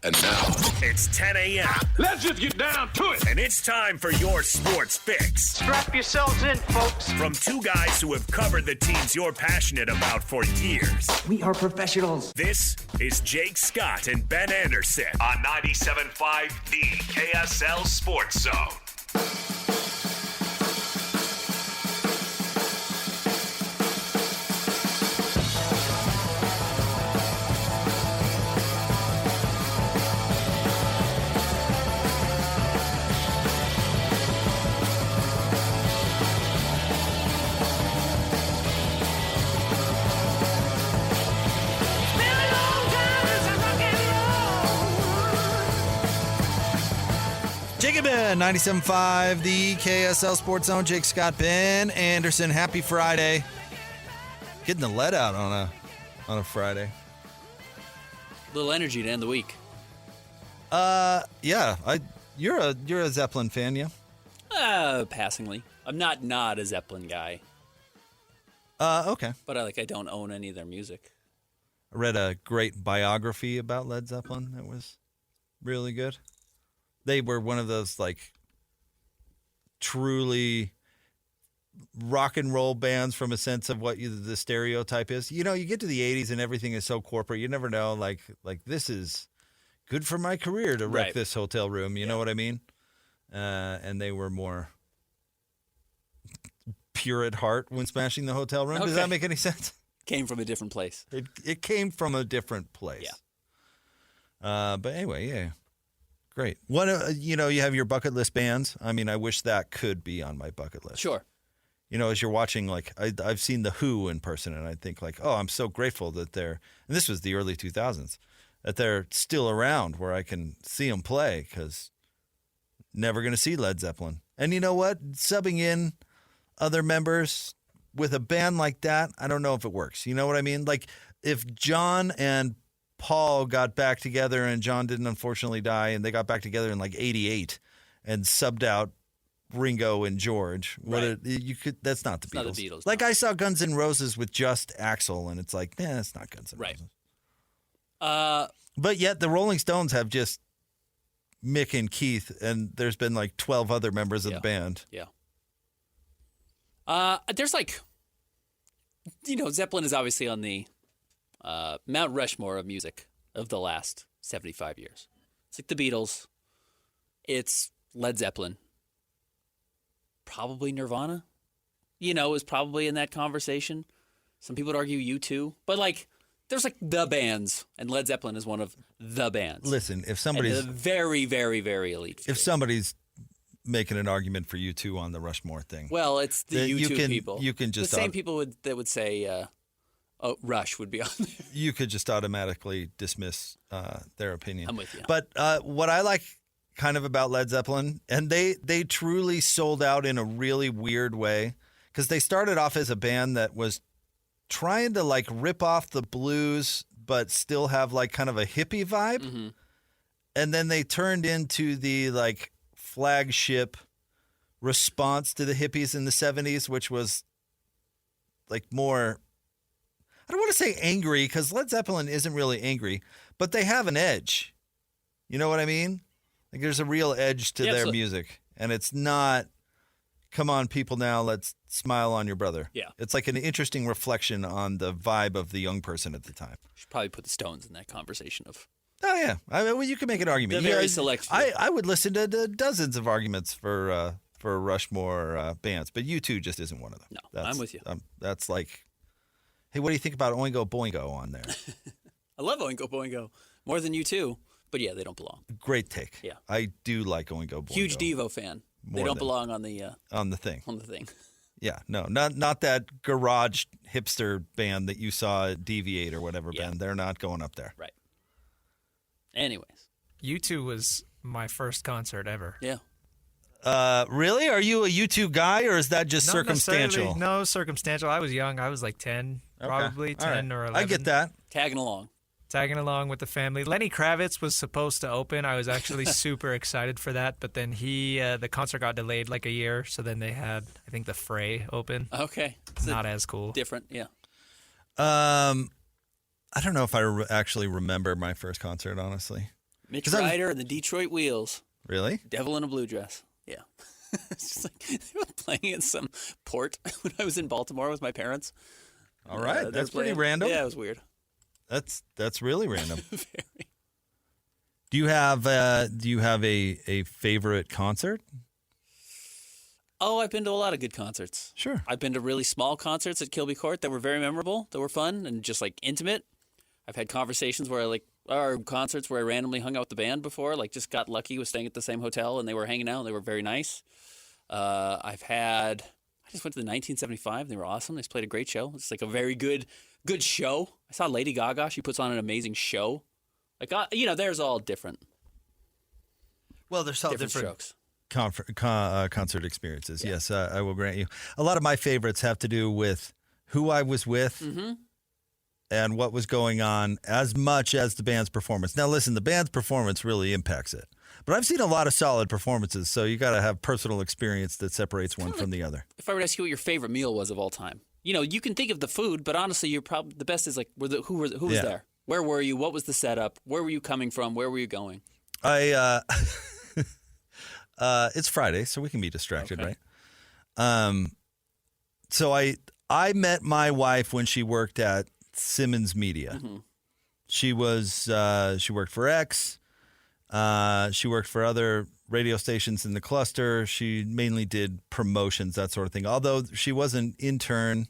And now, it's 10 a.m. Let's just get down to it. And it's time for your sports fix. Strap yourselves in, folks. From two guys who have covered the teams you're passionate about for years. We are professionals. This is Jake Scott and Ben Anderson on 97.5 The KSL Sports Zone. Jake and Ben, 97.5, the KSL Sports Zone. Jake Scott, Ben Anderson. Happy Friday. Getting the lead out on a Friday. Little energy to end the week. Yeah. You're a Zeppelin fan, yeah? Passingly. I'm not a Zeppelin guy. Okay. But I don't own any of their music. I read a great biography about Led Zeppelin that was really good. They were one of those, truly rock and roll bands from a sense of what the stereotype is. You know, you get to the 80s and everything is so corporate. You never know, like this is good for my career to wreck this hotel room. You know what I mean? And they were more pure at heart when smashing the hotel room. Okay. Does that make any sense? Came from a different place. It came from a different place. Yeah. But anyway, yeah. Great. You have your bucket list bands. I mean, I wish that could be on my bucket list. Sure. You know, as you're watching, I've seen The Who in person, and I think, I'm so grateful that they're, and this was the early 2000s, that they're still around where I can see them play, because never going to see Led Zeppelin. And you know what? Subbing in other members with a band like that, I don't know if it works. You know what I mean? Like, if John and Paul got back together, and John didn't unfortunately die, and they got back together in 88 and subbed out Ringo and George. Right. That's not the Beatles. Not the Beatles. I saw Guns N' Roses with just Axl, and it's it's not Guns N' Roses. But yet the Rolling Stones have just Mick and Keith, and there's been 12 other members of the band. Yeah. There's Zeppelin is obviously on the Mount Rushmore of music of the last 75 years. It's like the Beatles. It's Led Zeppelin. Probably Nirvana. Is probably in that conversation. Some people would argue U2. But, there's, the bands, and Led Zeppelin is one of the bands. Listen, if somebody's... And a very, very, very elite field. If somebody's making an argument for U2 on the Rushmore thing... Well, it's the U2 people. You can just... The same people that would say... Rush would be on there. You could just automatically dismiss their opinion. I'm with you. But what I like kind of about Led Zeppelin, and they truly sold out in a really weird way, because they started off as a band that was trying to rip off the blues, but still have kind of a hippie vibe. Mm-hmm. And then they turned into the flagship response to the hippies in the 70s, which was more... I don't want to say angry, because Led Zeppelin isn't really angry, but they have an edge. You know what I mean? There's a real edge to their music, and it's not, come on, people, now, let's smile on your brother. Yeah. It's an interesting reflection on the vibe of the young person at the time. Should probably put the Stones in that conversation of... Oh, yeah. You can make an argument. The very select few. I would listen to dozens of arguments for Rushmore bands, but U2 just isn't one of them. No, I'm with you. That's hey, what do you think about Oingo Boingo on there? I love Oingo Boingo more than U2, but yeah, they don't belong. Great take. Yeah. I do like Oingo Boingo. Huge Devo fan. They don't belong on the thing. On the thing. Yeah, no, not that garage hipster band that you saw at Deviate or whatever band. They're not going up there. Right. Anyways. U2 was my first concert ever. Yeah. Really? Are you a U2 guy, or is that just Not circumstantial? No, circumstantial. I was young. I was 10, probably 10 or 11. I get that. Tagging along. tagging along with the family. Lenny Kravitz was supposed to open. I was actually super excited for that, but then the concert got delayed like a year, so then they had, I think, the Fray open. Okay. Not as cool. Different, yeah. I don't know if I actually remember my first concert, honestly. Mitch Ryder and the Detroit Wheels. Really? Devil in a blue dress. Yeah. It's just like they were playing in some port when I was in Baltimore with my parents. All right. That's pretty random. Yeah, it was weird. That's really random. Very. Do you have a favorite concert? Oh, I've been to a lot of good concerts. Sure. I've been to really small concerts at Kilby Court that were very memorable, that were fun and just like intimate. I've had conversations or concerts where I randomly hung out with the band before, like just got lucky, was staying at the same hotel and they were hanging out and they were very nice. I just went to the 1975. They were awesome. They just played a great show. It's like a very good show. I saw Lady Gaga. She puts on an amazing show. Like, there's all different. Well, there's all different strokes. Concert experiences. Yeah. Yes, I will grant you. A lot of my favorites have to do with who I was with and what was going on as much as the band's performance. Now, listen, the band's performance really impacts it. But I've seen a lot of solid performances, so you got to have personal experience that separates one from the other. If I were to ask you what your favorite meal was of all time, you can think of the food, but honestly, you're probably the best is like who was there? Where were you? What was the setup? Where were you coming from? Where were you going? It's Friday, so we can be distracted, right? So I met my wife when she worked at Simmons Media. Mm-hmm. She worked for X. She worked for other radio stations in the cluster. She mainly did promotions, that sort of thing. Although she was an intern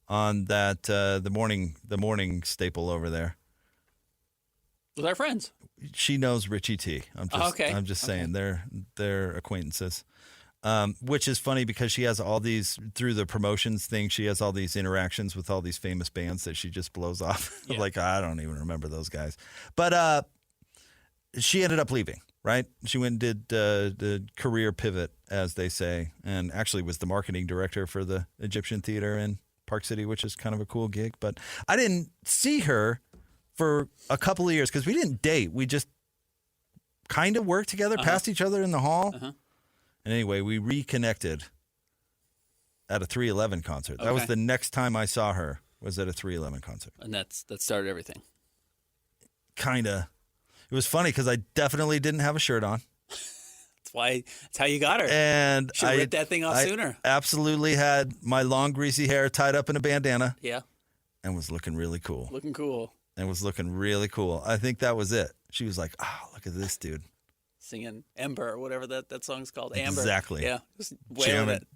on that the morning staple over there. With our friends. She knows Richie T. I'm just saying they're acquaintances. Which is funny because she has all these through the promotions thing. She has all these interactions with all these famous bands that she just blows off. Yeah. Like, I don't even remember those guys. But she ended up leaving. Right? She went and did the career pivot, as they say, and actually was the marketing director for the Egyptian Theater in Park City, which is kind of a cool gig. But I didn't see her for a couple of years because we didn't date. We just kind of worked together, passed each other in the hall. Uh-huh. And anyway, we reconnected at a 311 concert. That was the next time I saw her, was at a 311 concert. And that started everything. Kind of. It was funny because I definitely didn't have a shirt on. That's how you got her. And should have ripped that thing off sooner. Absolutely had my long greasy hair tied up in a bandana. Yeah. And was looking really cool. Looking cool. And was looking really cool. I think that was it. She was like, "Oh, look at this dude." Singing Ember or whatever that song's called. Amber. Exactly. Yeah. Just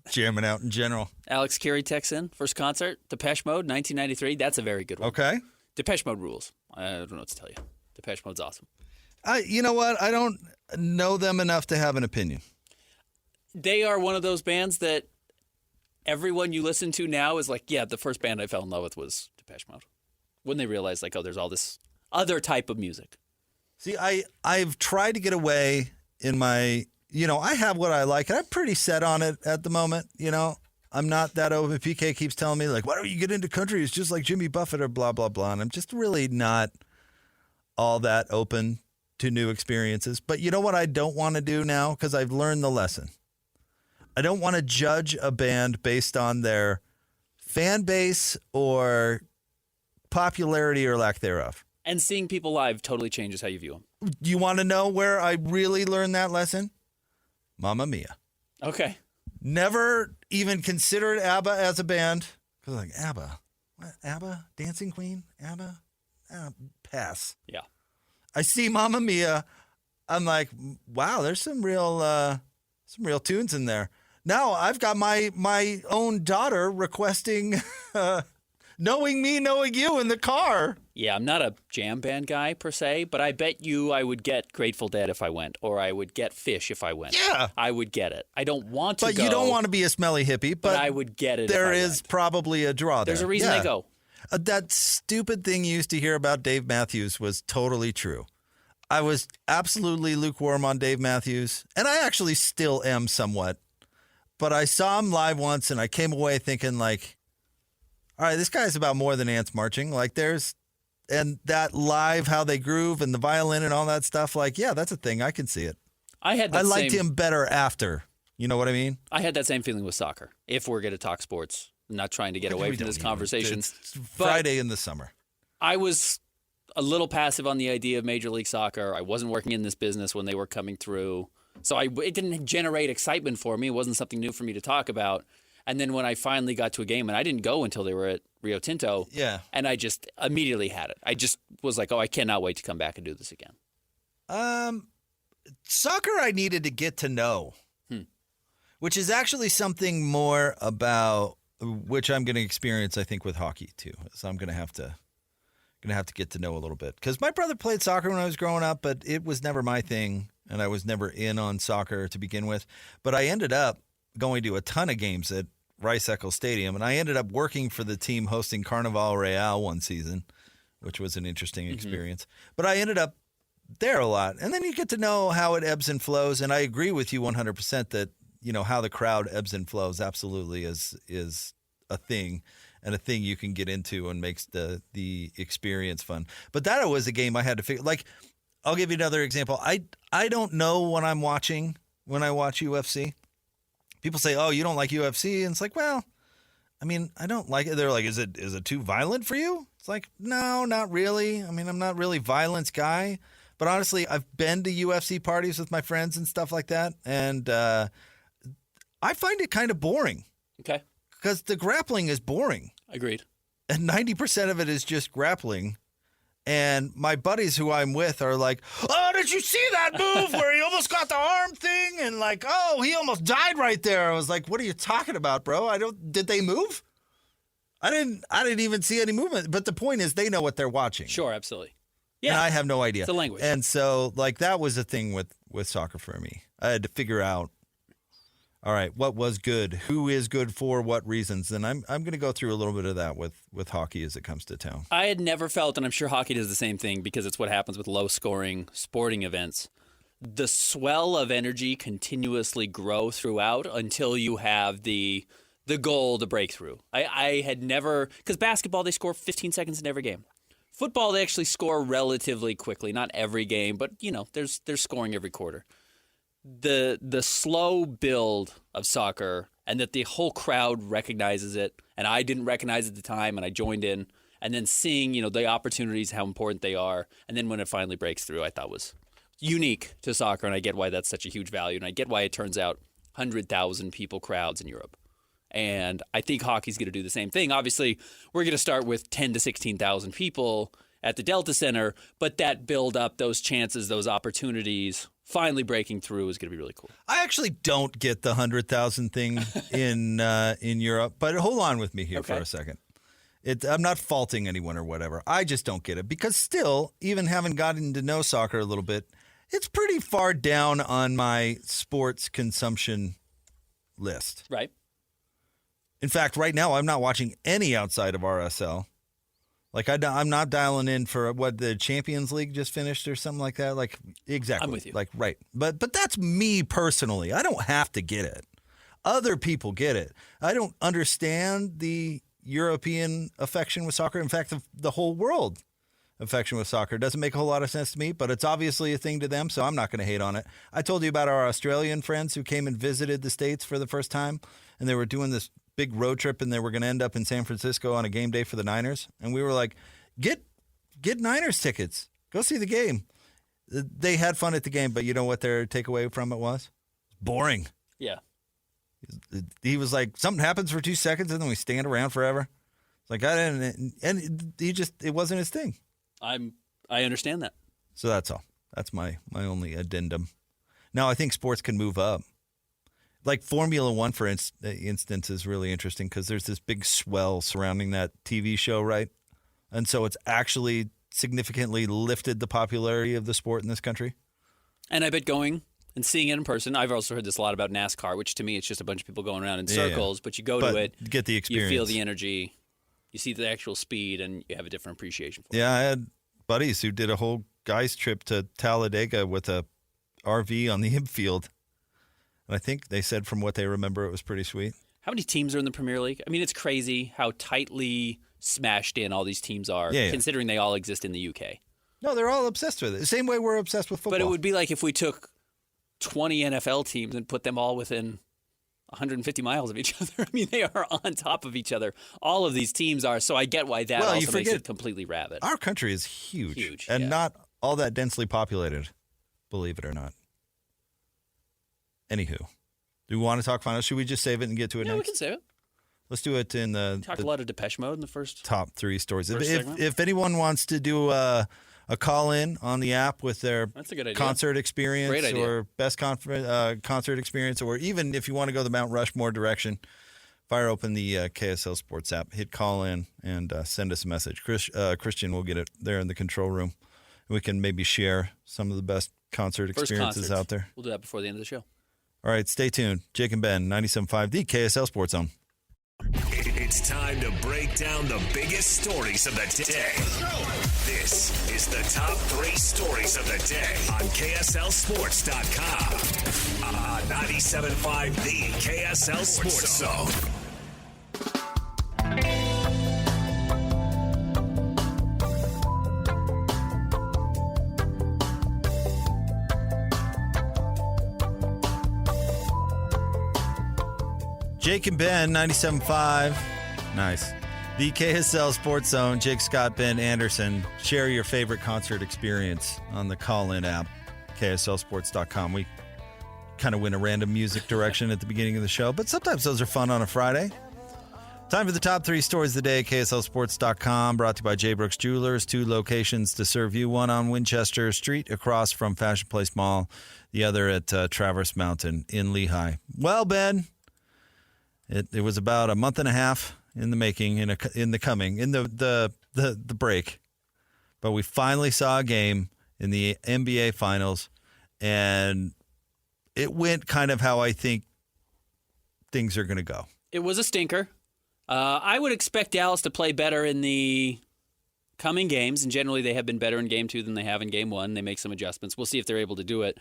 jamming out in general. Alex Carey texts in. First concert, Depeche Mode, 1993. That's a very good one. Okay. Depeche Mode rules. I don't know what to tell you. Depeche Mode's awesome. You know what? I don't know them enough to have an opinion. They are one of those bands that everyone you listen to now is like, yeah, the first band I fell in love with was Depeche Mode. When they realize, like, oh, there's all this other type of music. See, I've tried to get away in my, I have what I like, and I'm pretty set on it at the moment, I'm not that open. PK keeps telling me, like, why don't you get into country? It's just like Jimmy Buffett or blah, blah, blah. And I'm just really not all that open to new experiences. But you know what I don't want to do now? Because I've learned the lesson. I don't want to judge a band based on their fan base or popularity or lack thereof. And seeing people live totally changes how you view them. Do you want to know where I really learned that lesson? Mamma Mia. Okay. Never even considered ABBA as a band. Because like, ABBA? What? ABBA? Dancing Queen? ABBA? Pass. Yeah. I see Mamma Mia. I'm like, wow, there's some real tunes in there. Now I've got my own daughter requesting Knowing Me, Knowing You in the car. Yeah, I'm not a jam band guy per se, but I bet you I would get Grateful Dead if I went, or I would get Fish if I went. Yeah. I would get it. I don't want to go. But you don't want to be a smelly hippie, but I would get it there if I is went. Probably a draw there. There's a reason I go. That stupid thing you used to hear about Dave Matthews was totally true. I was absolutely lukewarm on Dave Matthews, and I actually still am somewhat. But I saw him live once, and I came away thinking, like, all right, this guy's about more than ants marching. Like, and that live, how they groove and the violin and all that stuff, like, yeah, that's a thing. I can see it. I liked him better after. You know what I mean? I had that same feeling with soccer. If we're going to talk sports, I'm not trying to get away from this conversation. It's Friday in the summer. I was a little passive on the idea of Major League Soccer. I wasn't working in this business when they were coming through. So it didn't generate excitement for me. It wasn't something new for me to talk about. And then when I finally got to a game, and I didn't go until they were at Rio Tinto, and I just immediately had it. I just was like, oh, I cannot wait to come back and do this again. Soccer I needed to get to know, which is actually something more about which I'm going to experience, I think, with hockey too. So I'm going to have to get to know a little bit because my brother played soccer when I was growing up, but it was never my thing, and I was never in on soccer to begin with. But I ended up going to a ton of games at Rice-Eccles Stadium, and I ended up working for the team hosting Carnaval Real one season, which was an interesting experience. But I ended up there a lot, and then you get to know how it ebbs and flows. And I agree with you 100% that how the crowd ebbs and flows absolutely is a thing. And a thing you can get into and makes the experience fun. But that was a game I had to figure. Like, I'll give you another example. I don't know what I'm watching when I watch UFC. People say, "Oh, you don't like UFC," and it's like, well, I mean, I don't like it. They're like, "Is it too violent for you?" It's like, no, not really. I mean, I'm not really a violence guy. But honestly, I've been to UFC parties with my friends and stuff like that, and I find it kind of boring. Okay. Because the grappling is boring. Agreed. And 90% of it is just grappling. And my buddies who I'm with are like, oh, did you see that move where he almost got the arm thing? And like, oh, he almost died right there. I was like, what are you talking about, bro? Did they move? I didn't even see any movement. But the point is they know what they're watching. Sure, absolutely. Yeah. And I have no idea. It's a language. And so like that was the thing with soccer for me. I had to figure out, all right, what was good? Who is good for what reasons? And I'm going to go through a little bit of that with hockey as it comes to town. I had never felt, and I'm sure hockey does the same thing because it's what happens with low-scoring sporting events. The swell of energy continuously grow throughout until you have the goal to break through. I had never, because basketball, they score 15 seconds in every game. Football, they actually score relatively quickly. Not every game, but, there's scoring every quarter. The slow build of soccer and that the whole crowd recognizes it, and I didn't recognize it at the time, and I joined in, and then seeing, the opportunities, how important they are, and then when it finally breaks through, I thought was unique to soccer, and I get why that's such a huge value, and I get why it turns out 100,000 people crowds in Europe. And I think hockey's going to do the same thing. Obviously, we're going to start with 10 to 16,000 people at the Delta Center, but that build up, those chances, those opportunities, finally breaking through is going to be really cool. I actually don't get the 100,000 thing in Europe, but hold on with me here for a second. I'm not faulting anyone or whatever. I just don't get it because still, even having gotten to know soccer a little bit, it's pretty far down on my sports consumption list. Right. In fact, right now, I'm not watching any outside of RSL. Like, I'm not dialing in for what the Champions League just finished or something like that. Like, exactly. I'm with you. Like, right. But that's me personally. I don't have to get it. Other people get it. I don't understand the European affection with soccer. In fact, the whole world affection with soccer doesn't make a whole lot of sense to me, but it's obviously a thing to them, so I'm not going to hate on it. I told you about our Australian friends who came and visited the States for the first time, and they were doing this big road trip, and they were going to end up in San Francisco on a game day for the Niners. And we were like, get Niners tickets. Go see the game. They had fun at the game, but you know what their takeaway from it was? Boring. Yeah. He was like, something happens for 2 seconds, and then we stand around forever. It's like, and it wasn't his thing. I understand that. So that's all. That's my only addendum. Now, I think sports can move up. Like Formula One, for instance, is really interesting because there's this big swell surrounding that TV show, right? And so it's actually significantly lifted the popularity of the sport in this country. And I bet going and seeing it in person, I've also heard this a lot about NASCAR, which to me it's just a bunch of people going around in circles, but you go to it, get the experience. You feel the energy, you see the actual speed, and you have a different appreciation for it. Yeah, I had buddies who did a whole guys trip to Talladega with a RV on the infield. And I think they said from what they remember, it was pretty sweet. How many teams are in the Premier League? I mean, it's crazy how tightly smashed in all these teams are, considering they all exist in the UK. No, they're all obsessed with it. The same way we're obsessed with football. But it would be like if we took 20 NFL teams and put them all within 150 miles of each other. I mean, they are on top of each other. All of these teams are, so I get why that also makes it completely rabid. Our country is huge. Huge, and yeah. not all that densely populated, believe it or not. Anywho, do we want to talk finals? Should we just save it and get to it next? Yeah, we can save it. Let's do it in the Talked a lot of Depeche Mode in the first top 3 stories. segment. If anyone wants to do a call-in on the app with their That's a good idea. concert experience Great idea. or best concert experience, or even if you want to go the Mount Rushmore direction, fire open the KSL Sports app, hit call-in, and send us a message. Christian will get it there in the control room. We can maybe share some of the best concert experiences out there. We'll do that before the end of the show. All right, stay tuned. Jake and Ben, 97.5, the KSL Sports Zone. It's time to break down the biggest stories of the day. This is the top 3 stories of the day on KSLSports.com. 97.5, the KSL Sports Zone. Jake and Ben, 97.5. Nice. The KSL Sports Zone. Jake Scott, Ben Anderson. Share your favorite concert experience on the call-in app, KSLSports.com. We kind of went a random music direction at the beginning of the show, but sometimes those are fun on a Friday. Time for the top 3 stories of the day, KSLSports.com, brought to you by J. Brooks Jewelers. 2 locations to serve you, one on Winchester Street across from Fashion Place Mall, the other at Traverse Mountain in Lehigh. Well, Ben, it was about a month and a half in the making, in the break, but we finally saw a game in the NBA Finals, and it went kind of how I think things are going to go. It was a stinker. I would expect Dallas to play better in the coming games, and generally they have been better in Game 2 than they have in Game 1. They make some adjustments. We'll see if they're able to do it.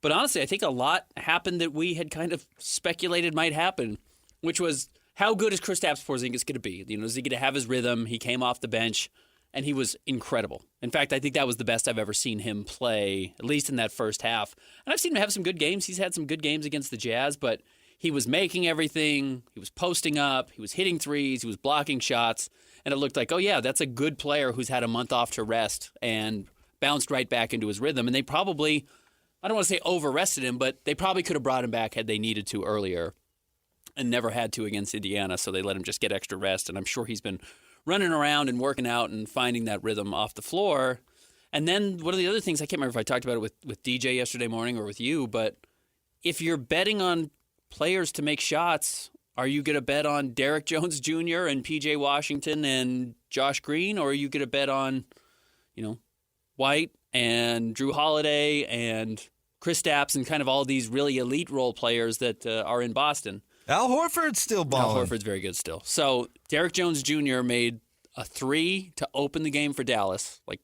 But honestly, I think a lot happened that we had kind of speculated might happen, which was, how good is Kristaps Porzingis going to be? You know, is he going to have his rhythm? He came off the bench, and he was incredible. In fact, I think that was the best I've ever seen him play, at least in that first half. And I've seen him have some good games. He's had some good games against the Jazz, but he was making everything. He was posting up. He was hitting threes. He was blocking shots. And it looked like, oh, yeah, that's a good player who's had a month off to rest and bounced right back into his rhythm. And they probably, I don't want to say over-rested him, but they probably could have brought him back had they needed to earlier, and never had to against Indiana, so they let him just get extra rest. And I'm sure he's been running around and working out and finding that rhythm off the floor. And then one of the other things, I can't remember if I talked about it with DJ yesterday morning or with you, but if you're betting on players to make shots, are you going to bet on Derek Jones Jr. and P.J. Washington and Josh Green, or are you going to bet on, White and Drew Holiday and Kristaps and kind of all these really elite role players that are in Boston? Al Horford's still balling. Al Horford's very good still. So Derek Jones Jr. made a 3 to open the game for Dallas, like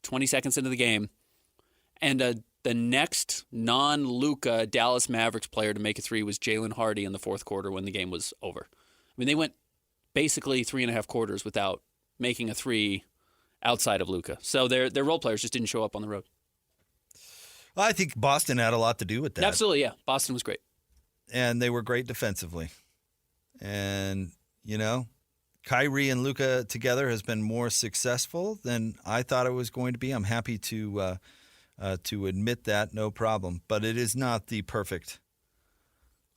20 seconds into the game. And the next non-Luka Dallas Mavericks player to make a 3 was Jalen Hardy in the fourth quarter when the game was over. I mean, they went basically 3.5 quarters without making a 3 outside of Luka. So their role players just didn't show up on the road. Well, I think Boston had a lot to do with that. Absolutely, yeah. Boston was great. And they were great defensively. And, Kyrie and Luka together has been more successful than I thought it was going to be. I'm happy to admit that, no problem. But it is not the perfect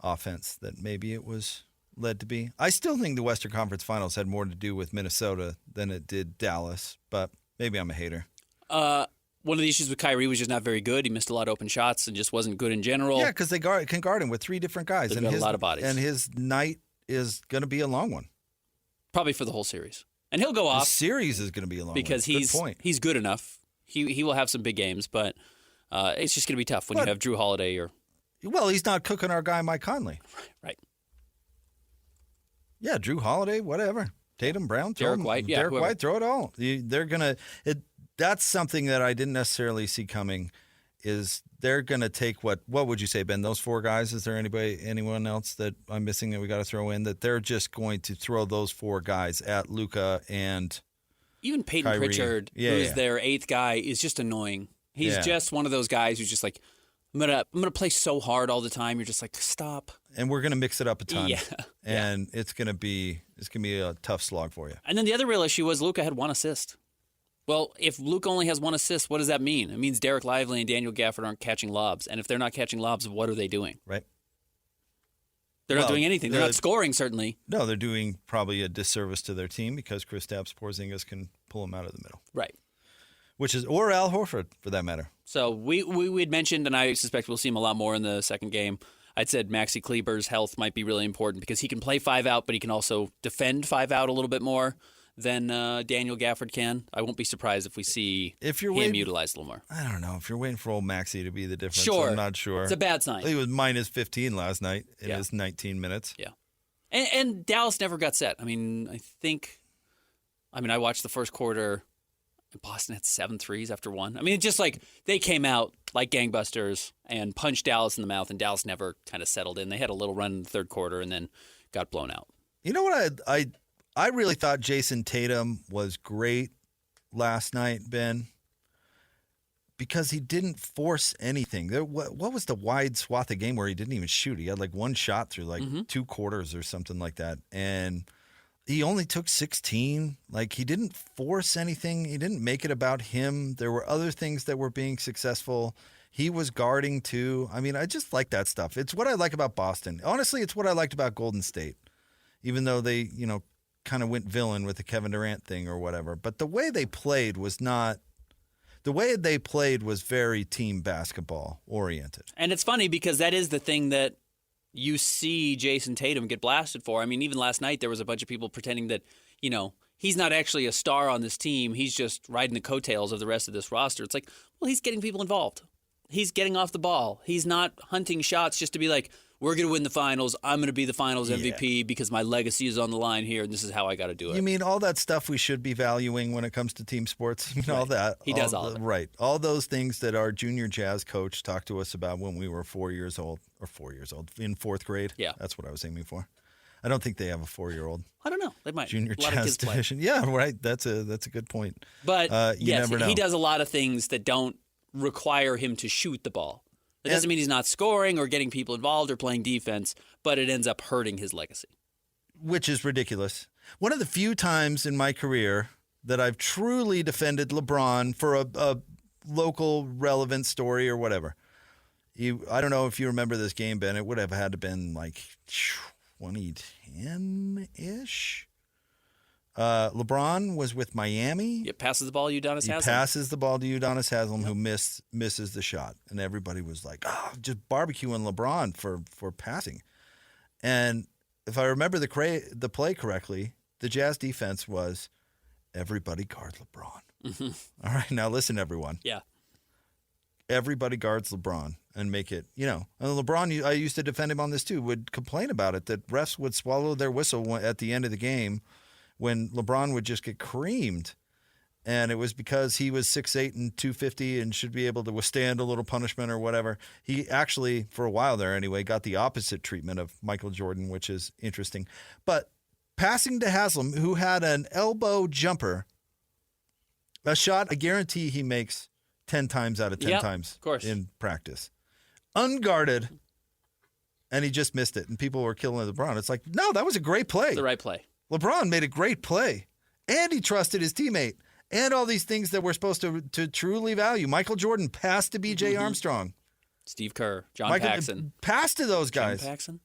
offense that maybe it was led to be. I still think the Western Conference Finals had more to do with Minnesota than it did Dallas, but maybe I'm a hater. One of the issues with Kyrie was just not very good. He missed a lot of open shots and just wasn't good in general. Yeah, because they can guard him with 3 different guys. They've got a lot of bodies. And his night is going to be a long one. Probably for the whole series. And he'll go off. The series is going to be a long because one. He's good enough. He will have some big games, but it's just going to be tough when you have Drew Holiday or... Well, he's not cooking our guy Mike Conley. Right. Yeah, Drew Holiday, whatever. Tatum, Brown, Derek White, Derek White, throw it all. They're going to... That's something that I didn't necessarily see coming, is they're going to take what would you say, Ben, those 4 guys? Is there anyone else that I'm missing that we got to throw in? That they're just going to throw those 4 guys at Luka and even Peyton Kyrie. Pritchard, who's their 8th guy, is just annoying. He's just one of those guys who's just like, I'm gonna play so hard all the time. You're just like, stop. And we're gonna mix it up a ton. Yeah. And it's gonna be a tough slog for you. And then the other real issue was Luka had 1 assist. Well, if Luka only has 1 assist, what does that mean? It means Derek Lively and Daniel Gafford aren't catching lobs. And if they're not catching lobs, what are they doing? Right. They're not doing anything. They're not scoring, certainly. No, they're doing probably a disservice to their team because Kristaps Porzingis can pull them out of the middle. Right. Or Al Horford, for that matter. So we had mentioned, and I suspect we'll see him a lot more in the second game. I'd said Maxi Kleber's health might be really important because he can play 5 out, but he can also defend 5 out a little bit more than Daniel Gafford can. I won't be surprised if we see him utilized a little more. I don't know. If you're waiting for old Maxi to be the difference, sure. I'm not sure. It's a bad sign. He was minus 15 last night in his 19 minutes. Yeah. And Dallas never got set. I watched the first quarter. Boston had 7 threes after 1. I mean, it's just like they came out like gangbusters and punched Dallas in the mouth, and Dallas never kind of settled in. They had a little run in the third quarter and then got blown out. You know what? I really thought Jason Tatum was great last night, Ben, because he didn't force anything. What was the wide swath of game where he didn't even shoot? He had like 1 shot through like 2 quarters or something like that, and he only took 16. Like, he didn't force anything. He didn't make it about him. There were other things that were being successful. He was guarding too. I mean, I just like that stuff. It's what I like about Boston. Honestly, it's what I liked about Golden State, even though they, kind of went villain with the Kevin Durant thing or whatever. But the way they played was very team basketball oriented. And it's funny because that is the thing that you see Jason Tatum get blasted for. I mean, even last night there was a bunch of people pretending that, he's not actually a star on this team. He's just riding the coattails of the rest of this roster. It's like, well, he's getting people involved. He's getting off the ball. He's not hunting shots just to be like, we're going to win the finals. I'm going to be the finals MVP because my legacy is on the line here, and this is how I got to do it. You mean all that stuff we should be valuing when it comes to team sports? All that. He does all of it. Right. All those things that our junior jazz coach talked to us about when we were 4 years old, in 4th grade. Yeah. That's what I was aiming for. I don't think they have a 4-year-old. I don't know. They might. Junior a lot jazz of kids division. Play. Yeah, right. That's a good point. But you never know. He does a lot of things that don't require him to shoot the ball. It doesn't mean he's not scoring or getting people involved or playing defense, but it ends up hurting his legacy. Which is ridiculous. One of the few times in my career that I've truly defended LeBron for a local relevant story or whatever. I don't know if you remember this game, Ben. It would have had to been like 2010-ish. LeBron was with Miami. It passes the ball to Udonis Haslem. He passes the ball to Udonis Haslem, who misses the shot. And everybody was like, just barbecuing LeBron for passing. And if I remember the play correctly, the Jazz defense was, everybody guard LeBron. Mm-hmm. All right, now listen, everyone. Yeah. Everybody guards LeBron and make it, And LeBron, I used to defend him on this too, would complain about it, that refs would swallow their whistle at the end of the game when LeBron would just get creamed. And it was because he was 6'8" and 250 and should be able to withstand a little punishment or whatever. He actually, for a while there anyway, got the opposite treatment of Michael Jordan, which is interesting. But passing to Haslem, who had an elbow jumper, a shot I guarantee he makes 10 times out of 10 times of course. In practice. Unguarded, and he just missed it. And people were killing LeBron. It's like, no, that was a great play. The right play. LeBron made a great play, and he trusted his teammate, and all these things that we're supposed to truly value. Michael Jordan passed to B.J. Armstrong. Steve Kerr, John Paxson. Passed to those guys. Jim Paxson?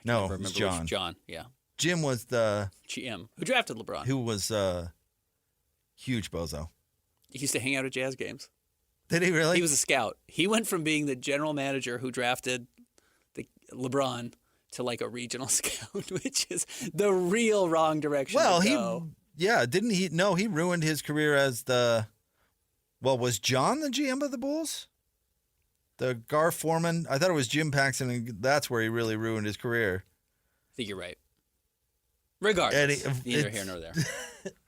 No, it was John. John, yeah. Jim was the GM. Who drafted LeBron? Who was huge bozo. He used to hang out at Jazz games. Did he really? He was a scout. He went from being the general manager who drafted LeBron to like a regional scout, which is the real wrong direction to go. Didn't he? No, he ruined his career as was John the GM of the Bulls? The Gar Foreman? I thought it was Jim Paxson, and that's where he really ruined his career. I think you're right. Regardless, neither here nor there.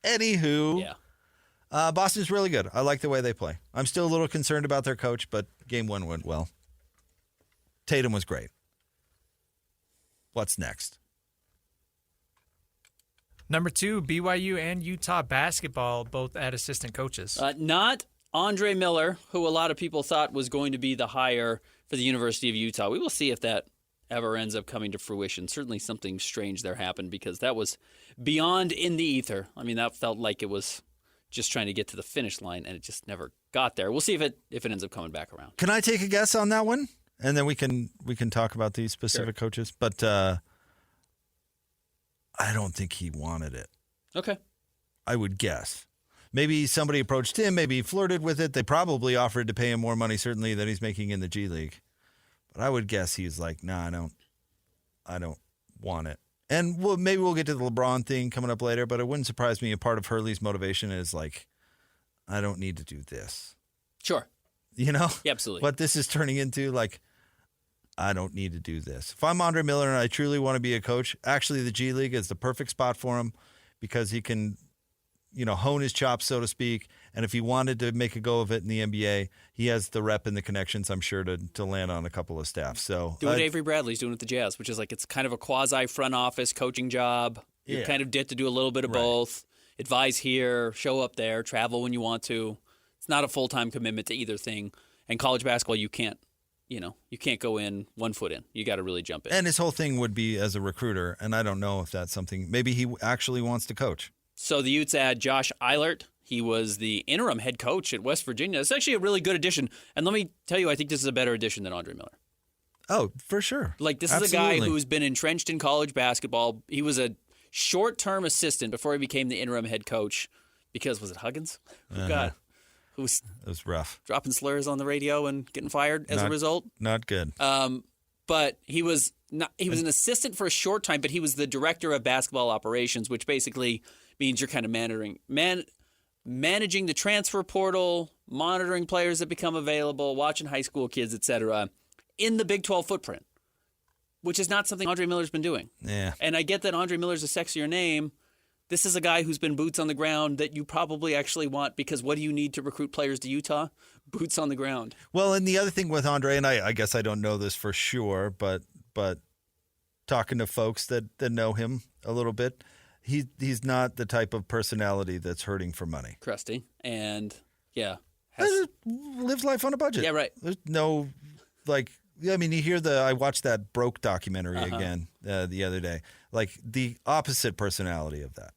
Anywho. Yeah. Boston's really good. I like the way they play. I'm still a little concerned about their coach, but game 1 went well. Tatum was great. What's next? Number 2, BYU and Utah Basketball, both at assistant coaches. Not Andre Miller, who a lot of people thought was going to be the hire for the University of Utah. We will see if that ever ends up coming to fruition. Certainly something strange there happened because that was beyond in the ether. I mean, that felt like it was just trying to get to the finish line, and it just never got there. We'll see if it ends up coming back around. Can I take a guess on that one? And then we can talk about these specific coaches. But I don't think he wanted it. Okay. I would guess. Maybe somebody approached him. Maybe he flirted with it. They probably offered to pay him more money, certainly, than he's making in the G League. But I would guess he's like, nah, I don't want it. And maybe we'll get to the LeBron thing coming up later, but it wouldn't surprise me if part of Hurley's motivation is like, I don't need to do this. Sure. You know? Yeah, absolutely. What this is turning into, like, I don't need to do this. If I'm Andre Miller and I truly want to be a coach, actually the G League is the perfect spot for him because he can, hone his chops, so to speak. And if he wanted to make a go of it in the NBA, he has the rep and the connections, I'm sure, to land on a couple of staff. So do what Avery Bradley's doing with the Jazz, which is like it's kind of a quasi front office coaching job. You kind of get to do a little bit of both. Advise here, show up there, travel when you want to. It's not a full-time commitment to either thing. And college basketball, you can't go in 1 foot in. You got to really jump in. And his whole thing would be as a recruiter, and I don't know if that's something. Maybe he actually wants to coach. So the Utes add Josh Eilert. He was the interim head coach at West Virginia. It's actually a really good addition. And let me tell you, I think this is a better addition than Andre Miller. Oh, for sure. Like, this is a guy who's been entrenched in college basketball. He was a short-term assistant before he became the interim head coach because, was it Huggins? Who was it was rough. Dropping slurs on the radio and getting fired as a result. Not good. But he was an assistant for a short time, but he was the director of basketball operations, which basically means you're kind of managing the transfer portal, monitoring players that become available, watching high school kids, etc., in the Big 12 footprint, which is not something Andre Miller's been doing. Yeah. And I get that Andre Miller's a sexier name. This is a guy who's been boots on the ground that you probably actually want because what do you need to recruit players to Utah? Boots on the ground. Well, and the other thing with Andre, and I guess I don't know this for sure, but talking to folks that know him a little bit, he's not the type of personality that's hurting for money. Crusty. And, lives life on a budget. Yeah, right. There's no, I watched that Broke documentary again the other day. Like, the opposite personality of that.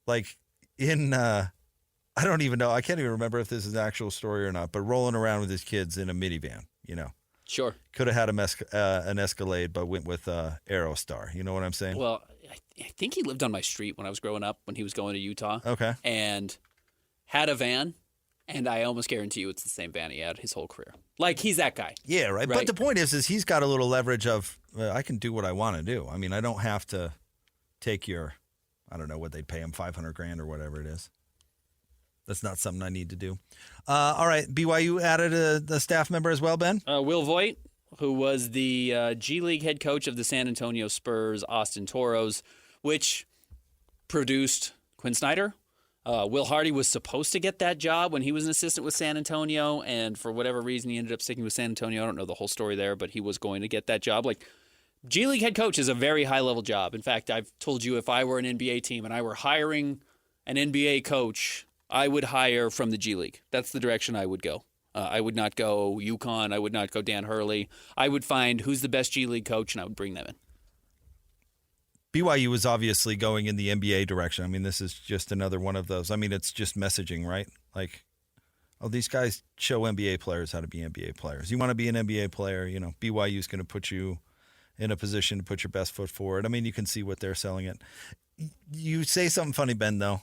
Like, I don't even know. I can't even remember if this is an actual story or not, but rolling around with his kids in a minivan, Sure. Could have had an Escalade, but went with Aerostar. You know what I'm saying? Well, I think he lived on my street when I was growing up, when he was going to Utah. Okay. And had a van, and I almost guarantee you it's the same van he had his whole career. Like, he's that guy. Yeah, right. But the point is he's got a little leverage of, I can do what I want to do. I mean, I don't have to take your, I don't know what they'd pay him, $500,000 or whatever it is. That's not something I need to do. All right, BYU added a staff member as well, Ben? Will Voigt, who was the G League head coach of the San Antonio Spurs, Austin Toros, which produced Quinn Snyder. Will Hardy was supposed to get that job when he was an assistant with San Antonio, and for whatever reason, he ended up sticking with San Antonio. I don't know the whole story there, but he was going to get that job. Like, G League head coach is a very high-level job. In fact, I've told you if I were an NBA team and I were hiring an NBA coach, I would hire from the G League. That's the direction I would go. I would not go UConn. I would not go Dan Hurley. I would find who's the best G League coach, and I would bring them in. BYU is obviously going in the NBA direction. I mean, this is just another one of those. I mean, it's just messaging, right? Like, these guys show NBA players how to be NBA players. You want to be an NBA player, BYU is going to put you in a position to put your best foot forward. I mean, you can see what they're selling it. You say something funny, Ben, though.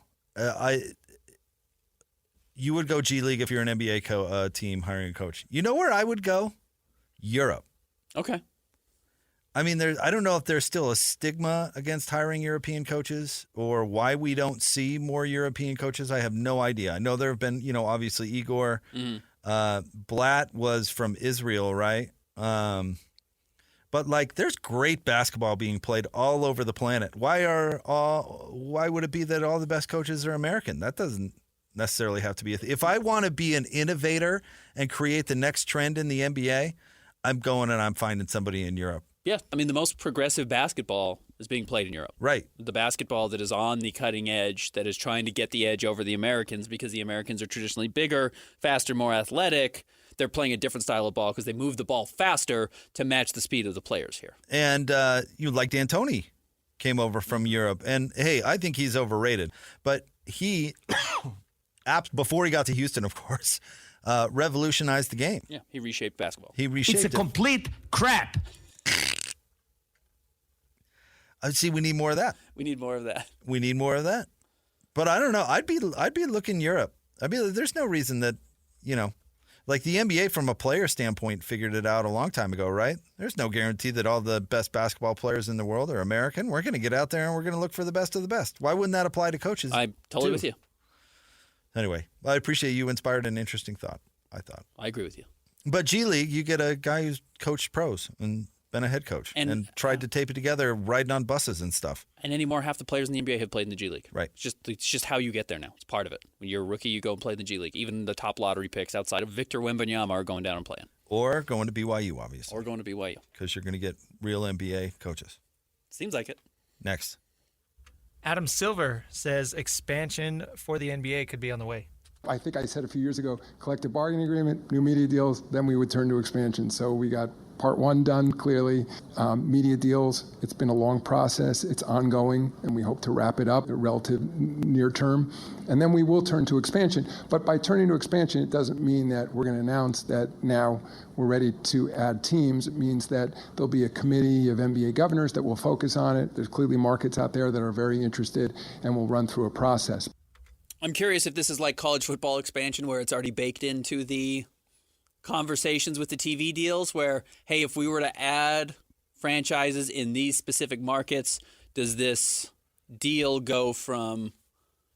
You would go G League if you're an NBA team hiring a coach. You know where I would go? Europe. Okay. I mean, I don't know if there's still a stigma against hiring European coaches or why we don't see more European coaches. I have no idea. I know there have been, obviously Igor Blatt was from Israel, right? But there's great basketball being played all over the planet. Why would it be that all the best coaches are American? That doesn't necessarily have to be if I want to be an innovator and create the next trend in the NBA, I'm going and I'm finding somebody in Europe. Yeah, I mean, the most progressive basketball is being played in Europe. Right. The basketball that is on the cutting edge, that is trying to get the edge over the Americans because the Americans are traditionally bigger, faster, more athletic. They're playing a different style of ball because they move the ball faster to match the speed of the players here. And like D'Antoni came over from Europe. And, hey, I think he's overrated. But he, before he got to Houston, of course, revolutionized the game. Yeah, he reshaped basketball. He reshaped It's a complete crap. I see. We need more of that. We need more of that. We need more of that. But I don't know. I'd be looking Europe. There's no reason that, like the NBA from a player standpoint figured it out a long time ago, right? There's no guarantee that all the best basketball players in the world are American. We're going to get out there and we're going to look for the best of the best. Why wouldn't that apply to coaches? I'm totally with you. Anyway, I appreciate you inspired an interesting thought, I thought. I agree with you. But G League, you get a guy who's coached pros and been a head coach and tried to tape it together riding on buses and stuff. And anymore, half the players in the NBA have played in the G League. Right. It's just how you get there now. It's part of it. When you're a rookie, you go and play in the G League. Even the top lottery picks outside of Victor Wembanyama are going down and playing. Or going to BYU, obviously. Or going to BYU. Because you're going to get real NBA coaches. Seems like it. Next. Adam Silver says expansion for the NBA could be on the way. I think I said a few years ago, collective bargaining agreement, new media deals, then we would turn to expansion. So we got part one done, clearly. Media deals, it's been a long process. It's ongoing, and we hope to wrap it up relative near term. And then we will turn to expansion. But by turning to expansion, it doesn't mean that we're going to announce that now we're ready to add teams. It means that there'll be a committee of NBA governors that will focus on it. There's clearly markets out there that are very interested, and we'll run through a process. I'm curious if this is like college football expansion where it's already baked into the conversations with the TV deals where, hey, if we were to add franchises in these specific markets, does this deal go from,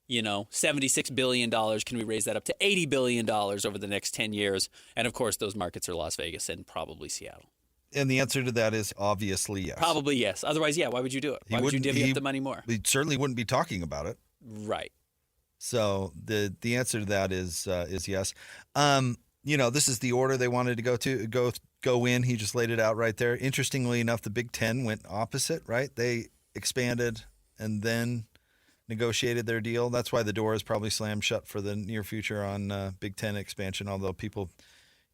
$76 billion? Can we raise that up to $80 billion over the next 10 years? And, of course, those markets are Las Vegas and probably Seattle. And the answer to that is obviously yes. Probably yes. Otherwise, yeah, why would you do it? Why would you divvy up the money more? We certainly wouldn't be talking about it. Right. So the answer to that is yes. This is the order they wanted to go in. He just laid it out right there. Interestingly enough, the Big Ten went opposite, right? They expanded and then negotiated their deal. That's why the door is probably slammed shut for the near future on Big Ten expansion, although people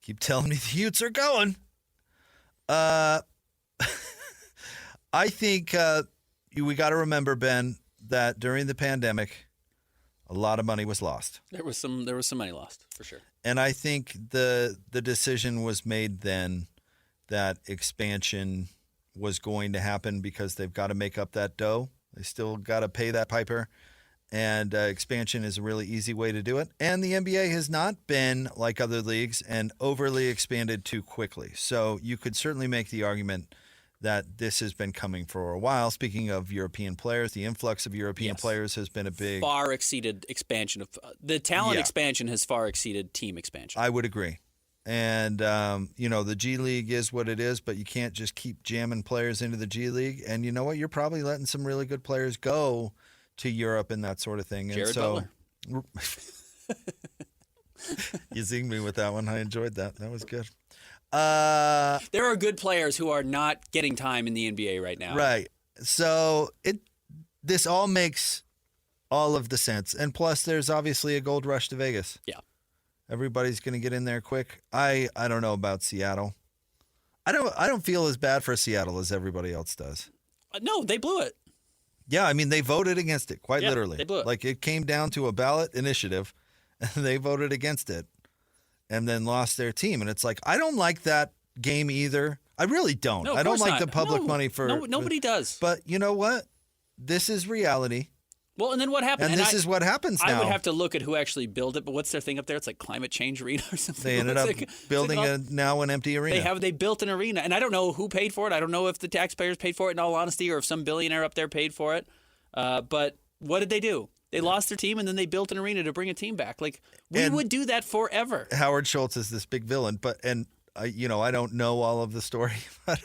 keep telling me the Utes are going. I think we got to remember, Ben, that during the pandemic, a lot of money was lost. There was some money lost, for sure. And I think the decision was made then that expansion was going to happen because they've got to make up that dough. They still got to pay that piper. And expansion is a really easy way to do it. And the NBA has not been like other leagues and overly expanded too quickly. So you could certainly make the argument that this has been coming for a while. Speaking of European players, the influx of European players has been a big... Far exceeded expansion of... the talent expansion has far exceeded team expansion. I would agree. And, the G League is what it is, but you can't just keep jamming players into the G League. And you know what? You're probably letting some really good players go to Europe and that sort of thing. Jared Butler. Butler. You zinged me with that one. I enjoyed that. That was good. There are good players who are not getting time in the NBA right now. Right. So this all makes all of the sense. And plus, there's obviously a gold rush to Vegas. Yeah. Everybody's going to get in there quick. I don't know about Seattle. I don't feel as bad for Seattle as everybody else does. No, they blew it. Yeah, I mean, they voted against it, quite literally. They blew it. Like, it came down to a ballot initiative, and they voted against it and then lost their team. And it's like, I don't like that game either. I really don't. No, I don't like not. the public money for... No, nobody does. But you know what? This is reality. Well, and then what happened? And this is what happens now. I would have to look at who actually built it, but what's their thing up there? It's like Climate Change Arena or something. They ended up building now an empty arena. They built an arena, and I don't know who paid for it. I don't know if the taxpayers paid for it, in all honesty, or if some billionaire up there paid for it. But what did they do? They lost their team, and then they built an arena to bring a team back. Like, we would do that forever. Howard Schultz is this big villain, I don't know all of the story, but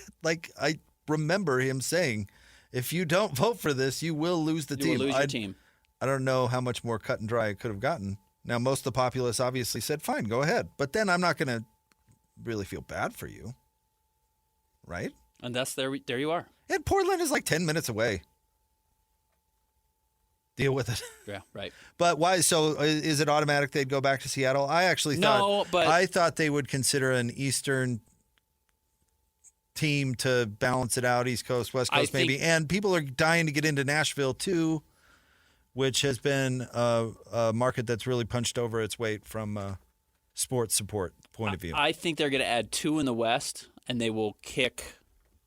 I remember him saying, if you don't vote for this, you will lose the team. You will lose your team. I don't know how much more cut and dry it could have gotten. Now, most of the populace obviously said, fine, go ahead. But then I'm not going to really feel bad for you. Right? And that's there you are. And Portland is like 10 minutes away. Deal with it. Yeah, right. But why? So is it automatic they'd go back to Seattle? I actually I thought they would consider an Eastern team to balance it out, East Coast, West Coast maybe. And people are dying to get into Nashville too, which has been a market that's really punched over its weight from a sports support point of view. I think they're going to add 2 in the West, and they will kick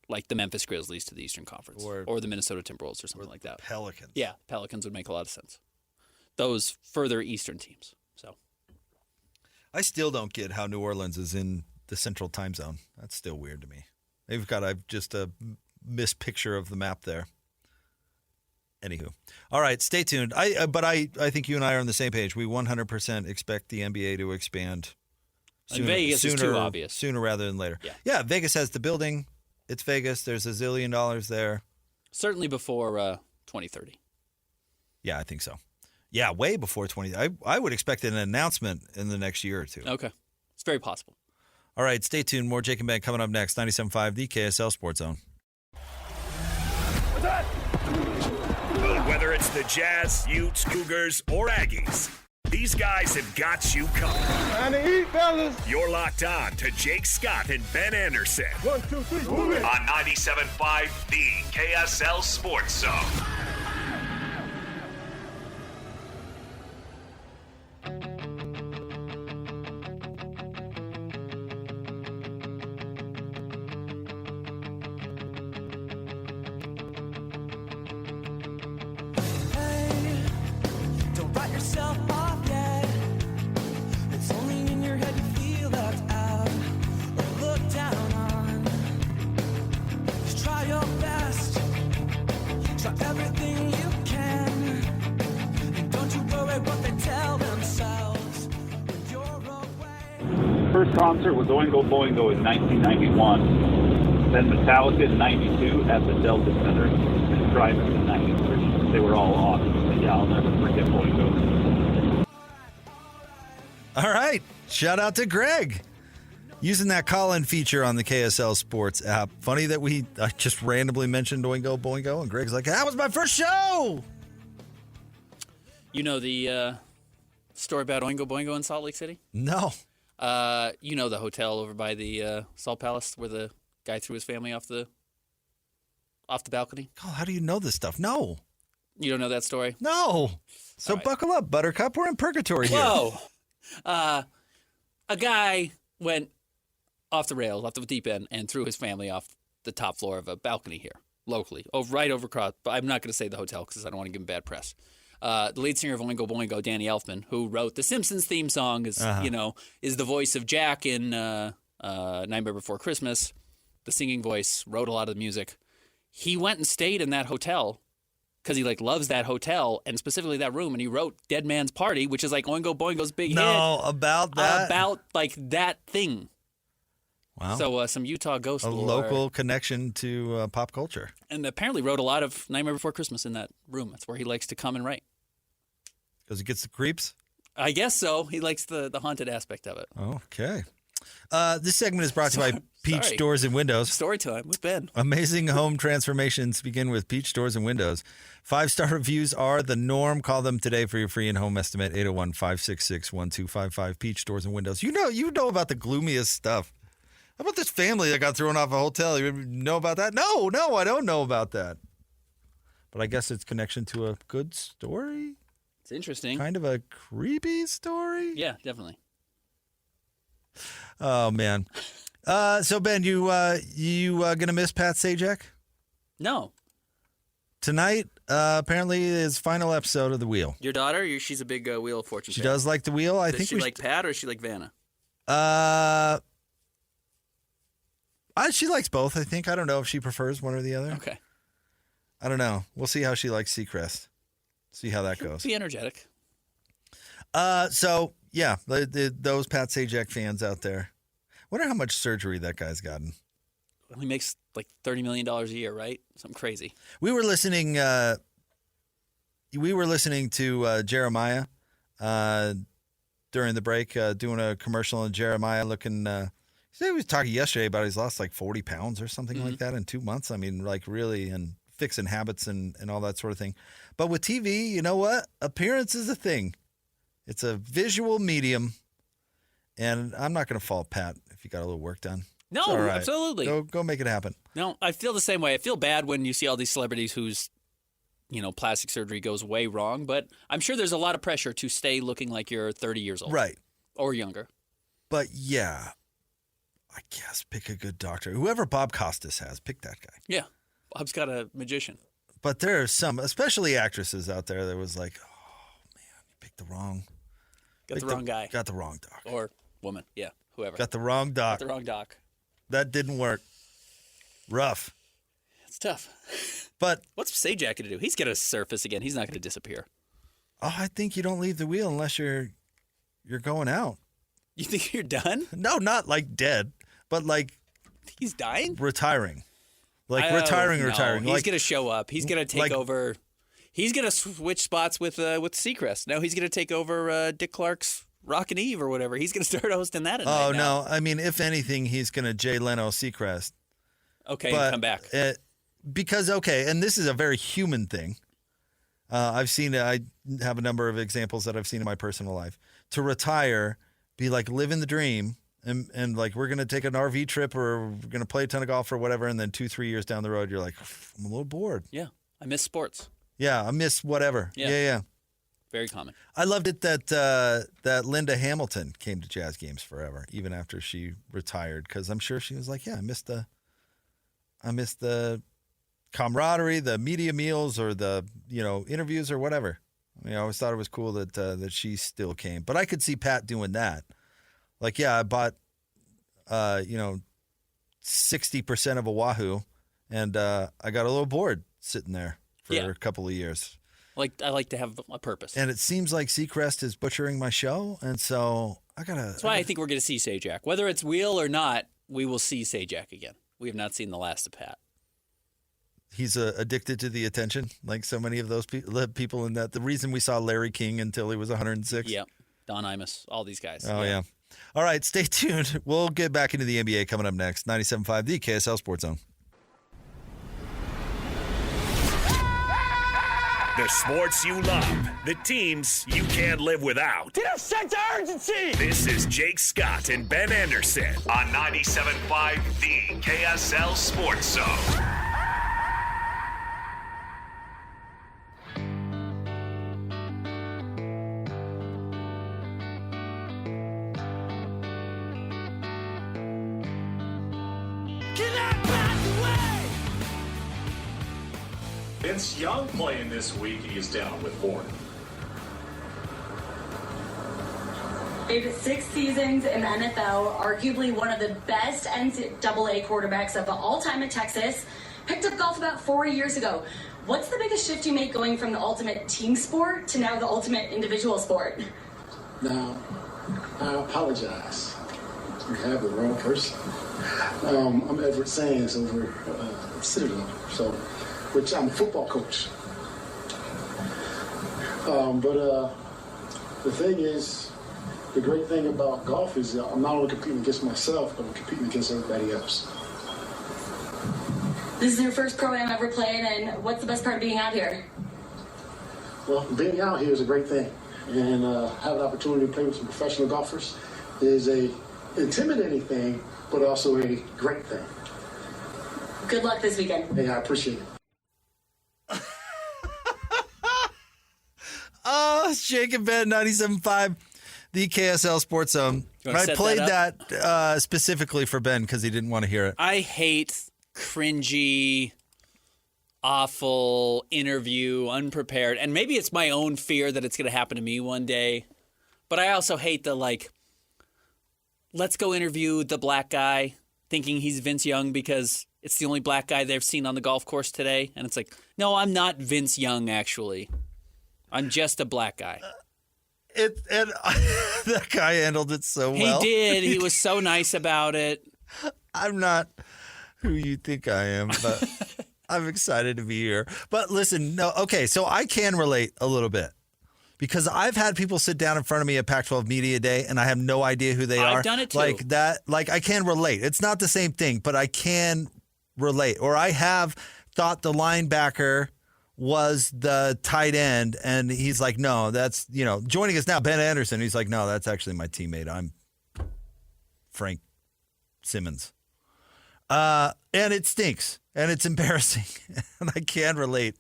like the Memphis Grizzlies to the Eastern Conference or the Minnesota Timberwolves or something like that. Pelicans. Yeah, Pelicans would make a lot of sense. Those further Eastern teams. So I still don't get how New Orleans is in the Central Time Zone. That's still weird to me. They've got just a mispicture of the map there. Anywho. All right, stay tuned. But I think you and I are on the same page. We 100% expect the NBA to expand sooner, Vegas is too obvious. Sooner rather than later. Yeah, Vegas has the building. It's Vegas. There's $1 zillion there. Certainly before 2030. Yeah, I think so. Yeah, way before 2030. I would expect an announcement in the next year or two. Okay. It's very possible. All right, stay tuned. More Jake and Ben coming up next. 97.5, the KSL Sports Zone. Whether it's the Jazz, Utes, Cougars, or Aggies, these guys have got you covered. Time to eat, fellas. You're locked on to Jake Scott and Ben Anderson. 1, 2, 3, move it. On 97.5, the KSL Sports Zone. First concert was Oingo Boingo in 1991, then Metallica in 92 at the Celtics Center, and Primus in 93. They were all awesome. But yeah, I'll never forget Boingo. All right. Shout out to Greg. Using that call-in feature on the KSL Sports app. Funny that I just randomly mentioned Oingo Boingo, and Greg's like, that was my first show! You know the story about Oingo Boingo in Salt Lake City? No. You know the hotel over by the Salt Palace where the guy threw his family off the balcony? Oh, how do you know this stuff? No. You don't know that story? No. So buckle up, Buttercup. We're in purgatory here. Whoa. A guy went off the rails, off the deep end, and threw his family off the top floor of a balcony here, locally, right over across. But I'm not going to say the hotel because I don't want to give him bad press. The lead singer of Oingo Boingo, Danny Elfman, who wrote the Simpsons theme song, is the voice of Jack in Nightmare Before Christmas. The singing voice, wrote a lot of the music. He went and stayed in that hotel because he loves that hotel and specifically that room. And he wrote Dead Man's Party, which is Oingo Boingo's big hit. No, about that? About that thing. Wow. So some Utah ghost lore. Local connection to pop culture. And apparently wrote a lot of Nightmare Before Christmas in that room. That's where he likes to come and write. Because he gets the creeps? I guess so. He likes the haunted aspect of it. Okay. This segment is brought to you by Peach Doors and Windows. Story time with Ben. Amazing home transformations begin with Peach Doors and Windows. 5-star reviews are the norm. Call them today for your free in-home estimate, 801-566-1255. Peach Doors and Windows. You know about the gloomiest stuff. How about this family that got thrown off a hotel? You know about that? No, I don't know about that. But I guess it's connection to a good story? It's interesting. Kind of a creepy story? Yeah, definitely. Oh, man. So, Ben, you going to miss Pat Sajak? No. Tonight, apparently, is final episode of The Wheel. Your daughter, she's a big Wheel of Fortune fan. She does like The Wheel. Does she like Pat or does she like Vanna? She likes both, I think. I don't know if she prefers one or the other. Okay. I don't know. We'll see how she likes Seacrest. See how that goes. Be energetic. So, yeah, those Pat Sajak fans out there. Wonder how much surgery that guy's gotten. Well, he makes like $30 million a year, right? Something crazy. We were listening to Jeremiah during the break, doing a commercial, and Jeremiah looking... He was talking yesterday about he's lost like 40 pounds or something like that in 2 months. I mean, like really, and fixing habits and all that sort of thing. But with TV, you know what? Appearance is a thing. It's a visual medium. And I'm not going to fault Pat if you got a little work done. No, all right. absolutely. Go make it happen. No, I feel the same way. I feel bad when you see all these celebrities whose, plastic surgery goes way wrong. But I'm sure there's a lot of pressure to stay looking like you're 30 years old. Right. Or younger. But yeah, I guess pick a good doctor. Whoever Bob Costas has, pick that guy. Yeah. Bob's got a magician. But there are some, especially actresses out there that was like, oh, man, you picked the wrong. Got the wrong guy. Got the wrong doc. Or woman. Yeah, whoever. Got the wrong doc. Got the wrong doc. That didn't work. Rough. It's tough. But what's Sajak going to do? He's going to surface again. He's not going to disappear. Oh, I think you don't leave the wheel unless you're going out. You think you're done? No, not like dead, but like he's dying? Retiring. Like retiring. He's Like, going to show up. He's going to take over. He's going to switch spots with Seacrest. No, he's going to take over Dick Clark's Rockin' Eve or whatever. He's going to start hosting that at night now. No. I mean, if anything, he's going to Jay Leno Seacrest. Okay, and come back. Because, and this is a very human thing. I have a number of examples that I've seen in my personal life. To retire, be like living the dream, and like we're going to take an RV trip or we're going to play a ton of golf or whatever, and then 2-3 years down the road, you're like, I'm a little bored. Yeah, I miss sports. Yeah, I miss whatever. Yeah. Very common. I loved it that Linda Hamilton came to Jazz games forever, even after she retired, because I'm sure she was like, yeah, I miss the camaraderie, the media meals, or the interviews or whatever. I mean, I always thought it was cool that she still came. But I could see Pat doing that. Like, yeah, I bought 60% of Oahu, and I got a little bored sitting there for a couple of years. I like to have a purpose. And it seems like Seacrest is butchering my show, and so That's why I think we're going to see Sajak. Whether it's wheel or not, we will see Sajak again. We have not seen the last of Pat. He's addicted to the attention, like so many of those people in that. The reason we saw Larry King until he was 106. Yeah, Don Imus, all these guys. Oh, yeah. All right, stay tuned. We'll get back into the NBA coming up next. 97.5, the KSL Sports Zone. The sports you love, the teams you can't live without. Get a sense of urgency! This is Jake Scott and Ben Anderson on 97.5, the KSL Sports Zone. Vince Young playing this week. He is down with Ford. Played 6 seasons in the NFL, arguably one of the best NCAA quarterbacks of all time in Texas. Picked up golf about 4 years ago. What's the biggest shift you make going from the ultimate team sport to now the ultimate individual sport? Now, I apologize. You have the wrong person. I'm Everett Sands over at Citadel, which I'm a football coach. But the thing is, the great thing about golf is I'm not only competing against myself, but I'm competing against everybody else. This is your first pro-am ever played, and what's the best part of being out here? Well, being out here is a great thing. And have an opportunity to play with some professional golfers is a intimidating thing, but also a great thing. Good luck this weekend. Hey, I appreciate it. Oh, it's Jake and Ben, 97.5, the KSL Sports Zone. I played that specifically for Ben because he didn't want to hear it. I hate cringy, awful interview, unprepared. And maybe it's my own fear that it's going to happen to me one day. But I also hate the, let's go interview the black guy thinking he's Vince Young because it's the only black guy they've seen on the golf course today. And it's like, no, I'm not Vince Young, actually. I'm just a black guy. That guy handled it so well. He did. He was so nice about it. I'm not who you think I am, but I'm excited to be here. But listen, so I can relate a little bit Because I've had people sit down in front of me at Pac-12 Media Day, and I have no idea who they are. I've done it too. Like that. Like I can relate. It's not the same thing, but I can relate. Or I have thought the linebacker was the tight end, and he's like, no, that's, joining us now, Ben Anderson. He's like, no, that's actually my teammate. I'm Frank Simmons. And it stinks, and it's embarrassing, and I can relate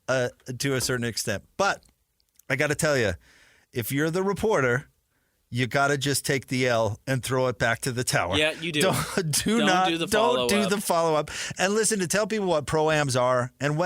to a certain extent. But I got to tell you, if you're the reporter, you got to just take the L and throw it back to the tower. Yeah, you do. Don't do the follow-up. And listen, to tell people what pro-ams are, and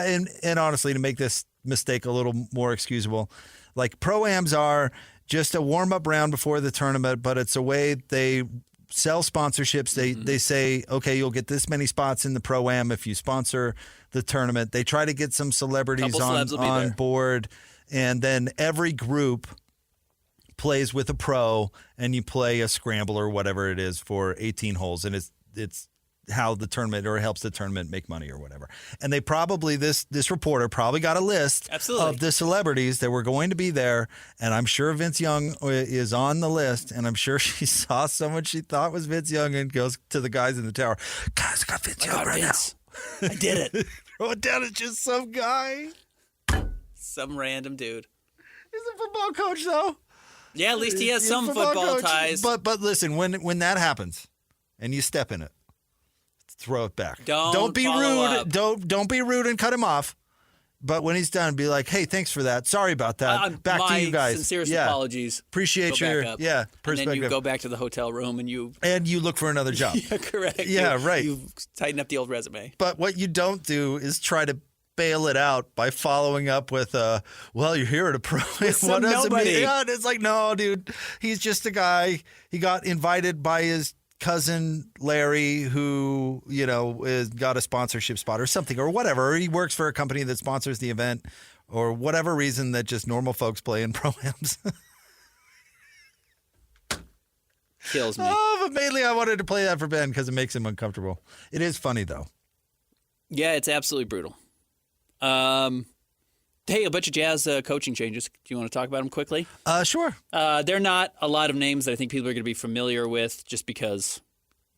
honestly, to make this mistake a little more excusable, like pro-ams are just a warm-up round before the tournament, but it's a way they sell sponsorships. They say, okay, you'll get this many spots in the pro-am if you sponsor the tournament. They try to get some celebrities on board, and then every group plays with a pro, and you play a scramble or whatever it is for 18 holes, and it's how the tournament, or it helps the tournament make money or whatever. And they probably, this reporter probably got a list of the celebrities that were going to be there, and I'm sure Vince Young is on the list, and I'm sure she saw someone she thought was Vince Young and goes to the guys in the tower, guys, I got Vince Young right now. I did it. Throw it down at just some guy. Some random dude. He's a football coach, though. Yeah, at least he has some football ties. But listen, when that happens and you step in it, throw it back. Don't be rude. Don't be rude and cut him off. But when he's done, be like, hey, thanks for that. Sorry about that. Back to you guys. Sincerest apologies. Appreciate your perspective. And then you go back to the hotel room and you look for another job. Yeah, correct. Yeah, right. You tighten up the old resume. But what you don't do is try to bail it out by following up with, well, you're here at a pro. What does it mean? Yeah, it's like, no, dude, he's just a guy. He got invited by his cousin Larry, who, got a sponsorship spot or something or whatever. Or he works for a company that sponsors the event or whatever reason that just normal folks play in pro-ams. Kills me. Oh, but mainly I wanted to play that for Ben because it makes him uncomfortable. It is funny, though. Yeah, it's absolutely brutal. Hey, a bunch of Jazz coaching changes. Do you want to talk about them quickly? Sure. They're not a lot of names that I think people are going to be familiar with just because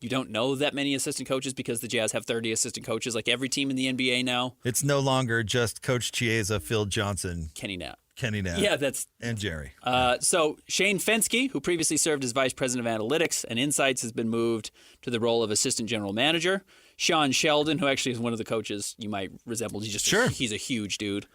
you don't know that many assistant coaches because the Jazz have 30 assistant coaches like every team in the NBA now. It's no longer just Coach Chiesa, Phil Johnson. Kenny Knapp. Yeah, and Jerry. So Shane Fensky, who previously served as Vice President of Analytics and Insights, has been moved to the role of Assistant General Manager. Sean Sheldon, who actually is one of the coaches you might resemble. He's a huge dude.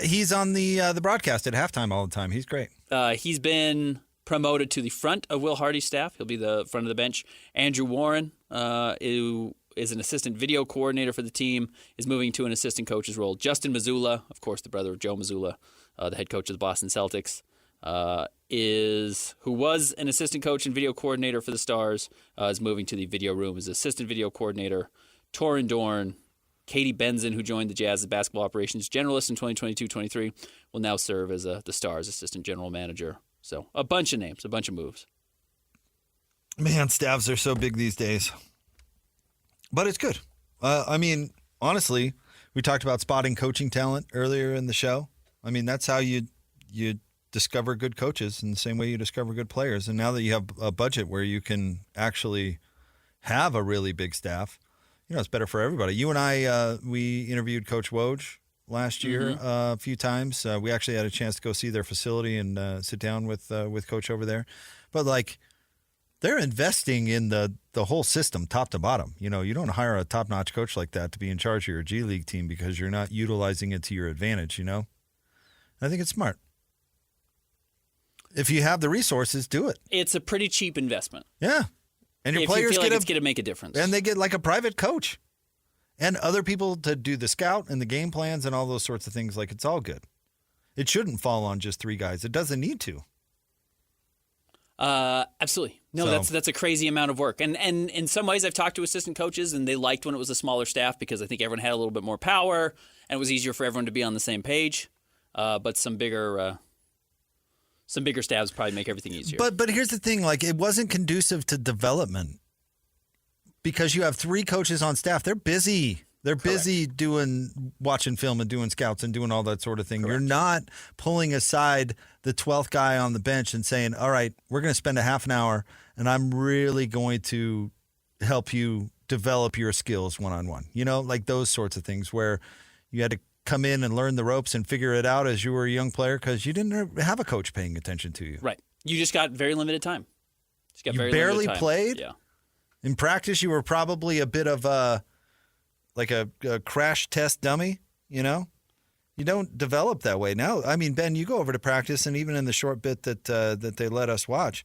He's on the broadcast at halftime all the time. He's great. He's been promoted to the front of Will Hardy's staff. He'll be the front of the bench. Andrew Warren, who is an assistant video coordinator for the team, is moving to an assistant coach's role. Justin Mazzulla, of course, the brother of Joe Mazzulla, the head coach of the Boston Celtics, who was an assistant coach and video coordinator for the Stars, is moving to the video room as assistant video coordinator. Torin Dorn, Katie Benzin, who joined the Jazz as basketball operations generalist in 2022-23, will now serve as the Stars assistant general manager. So a bunch of names, a bunch of moves. Man, staffs are so big these days. But it's good. I mean, honestly, we talked about spotting coaching talent earlier in the show. I mean, that's how you discover good coaches in the same way you discover good players. And now that you have a budget where you can actually have a really big staff, it's better for everybody. You and I, we interviewed Coach Woj last year a few times. We actually had a chance to go see their facility and sit down with Coach over there. But, they're investing in the whole system, top to bottom. You don't hire a top-notch coach like that to be in charge of your G League team because you're not utilizing it to your advantage, I think it's smart. If you have the resources, do it. It's a pretty cheap investment. Yeah. And your if players you feel like it's going to make a difference. And they get like a private coach and other people to do the scout and the game plans and all those sorts of things. It's all good. It shouldn't fall on just three guys. It doesn't need to. Absolutely. No, that's a crazy amount of work. And in some ways I've talked to assistant coaches and they liked when it was a smaller staff because I think everyone had a little bit more power and it was easier for everyone to be on the same page. But some bigger staffs probably make everything easier. But here's the thing, it wasn't conducive to development because you have three coaches on staff. They're busy. They're busy watching film and doing scouts and doing all that sort of thing. Correct. You're not pulling aside the 12th guy on the bench and saying, all right, we're going to spend a half an hour, and I'm really going to help you develop your skills one-on-one. Like those sorts of things where you had to come in and learn the ropes and figure it out as you were a young player because you didn't have a coach paying attention to you. Right. You just got very limited time. You barely played? Yeah. In practice, you were probably a bit of a crash test dummy, You don't develop that way. Now, I mean, Ben, you go over to practice, and even in the short bit that they let us watch,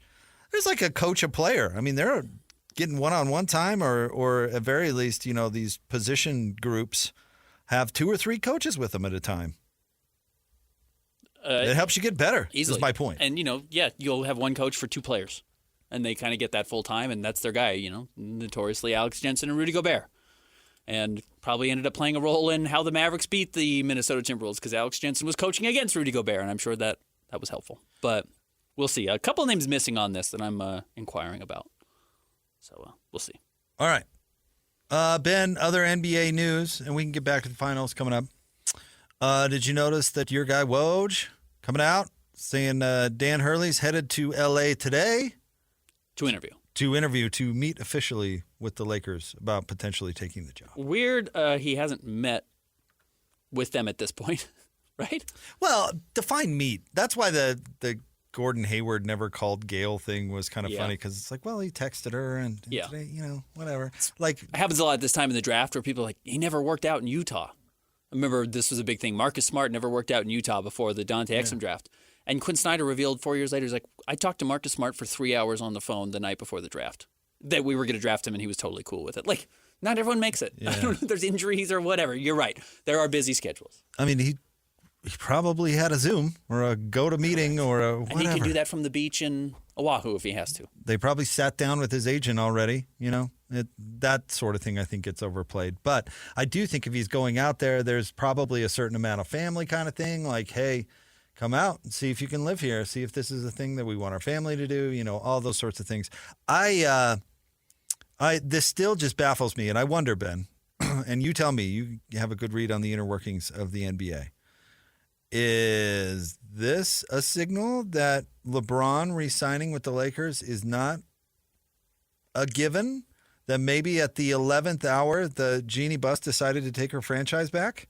there's like a coach a player. I mean, they're getting one-on-one time or at very least, these position groups have 2 or 3 coaches with them at a time. It helps you get better, easily. Is my point. And, you'll have one coach for 2 players, and they kind of get that full time, and that's their guy, notoriously Alex Jensen and Rudy Gobert. And probably ended up playing a role in how the Mavericks beat the Minnesota Timberwolves because Alex Jensen was coaching against Rudy Gobert, and I'm sure that was helpful. But we'll see. A couple of names missing on this that I'm inquiring about. So we'll see. All right. Ben, other NBA news, and we can get back to the finals coming up. Did you notice that your guy Woj coming out saying Dan Hurley's headed to L.A. today? To interview. To meet officially with the Lakers about potentially taking the job. Weird he hasn't met with them at this point, right? Well, define meet. That's why the Gordon Hayward never called Gail thing was kind of funny because it's like, well, he texted her and today, whatever. Like it happens a lot at this time in the draft where people are like, he never worked out in Utah. I remember this was a big thing. Marcus Smart never worked out in Utah before the Dante Exum draft. And Quinn Snyder revealed 4 years later, he's like, I talked to Marcus Smart for 3 hours on the phone the night before the draft. That we were going to draft him, and he was totally cool with it. Like, not everyone makes it. Yeah. I don't know if there's injuries or whatever. You're right. There are busy schedules. I mean, he probably had a Zoom or a go-to-meeting or a whatever. And he can do that from the beach in Oahu if he has to. They probably sat down with his agent already, that sort of thing I think gets overplayed. But I do think if he's going out there, there's probably a certain amount of family kind of thing. Like, hey, come out and see if you can live here. See if this is a thing that we want our family to do, all those sorts of things. This still just baffles me. And I wonder, Ben, and you tell me, you have a good read on the inner workings of the NBA. Is this a signal that LeBron re-signing with the Lakers is not a given? That maybe at the 11th hour, the Jeannie Buss decided to take her franchise back?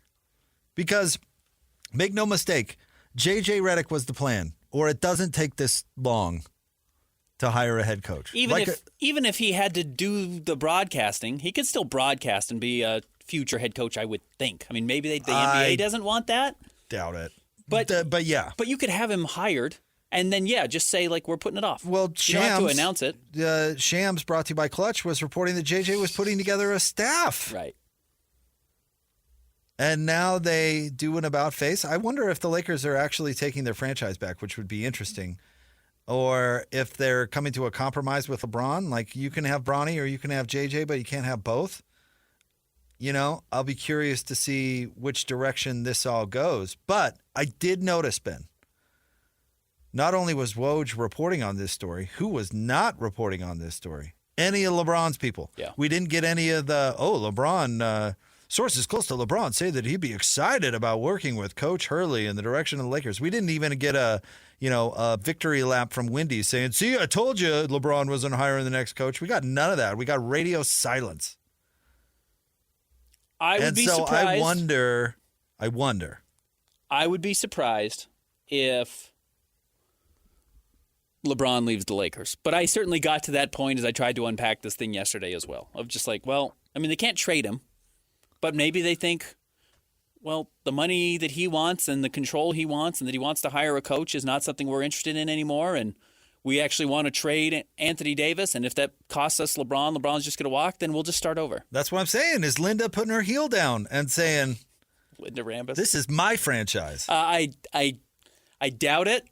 Because, make no mistake, J.J. Redick was the plan, or it doesn't take this long to hire a head coach. Even if he had to do the broadcasting, he could still broadcast and be a future head coach, I would think. I mean, maybe the NBA doesn't want that. Doubt it. But yeah. But you could have him hired and then, just say, like, we're putting it off. Well, you don't have to announce it. Shams, brought to you by Clutch, was reporting that JJ was putting together a staff. Right. And now they do an about face. I wonder if the Lakers are actually taking their franchise back, which would be interesting. Or if they're coming to a compromise with LeBron. Like, you can have Bronny or you can have JJ, but you can't have both. I'll be curious to see which direction this all goes. But I did notice, Ben, not only was Woj reporting on this story, who was not reporting on this story? Any of LeBron's people. Yeah. We didn't get any of the, LeBron, sources close to LeBron say that he'd be excited about working with Coach Hurley in the direction of the Lakers. We didn't even get a victory lap from Wendy's saying, see, I told you LeBron wasn't hiring the next coach. We got none of that. We got radio silence. I would be surprised. I wonder. I would be surprised if LeBron leaves the Lakers. But I certainly got to that point as I tried to unpack this thing yesterday as well. Of just like, well, I mean, they can't trade him. But maybe they think, well, the money that he wants and the control he wants and that he wants to hire a coach is not something we're interested in anymore. And we actually want to trade Anthony Davis. And if that costs us LeBron's just going to walk, then we'll just start over. That's what I'm saying, is Linda putting her heel down and saying, Linda Rambis, this is my franchise. I doubt it.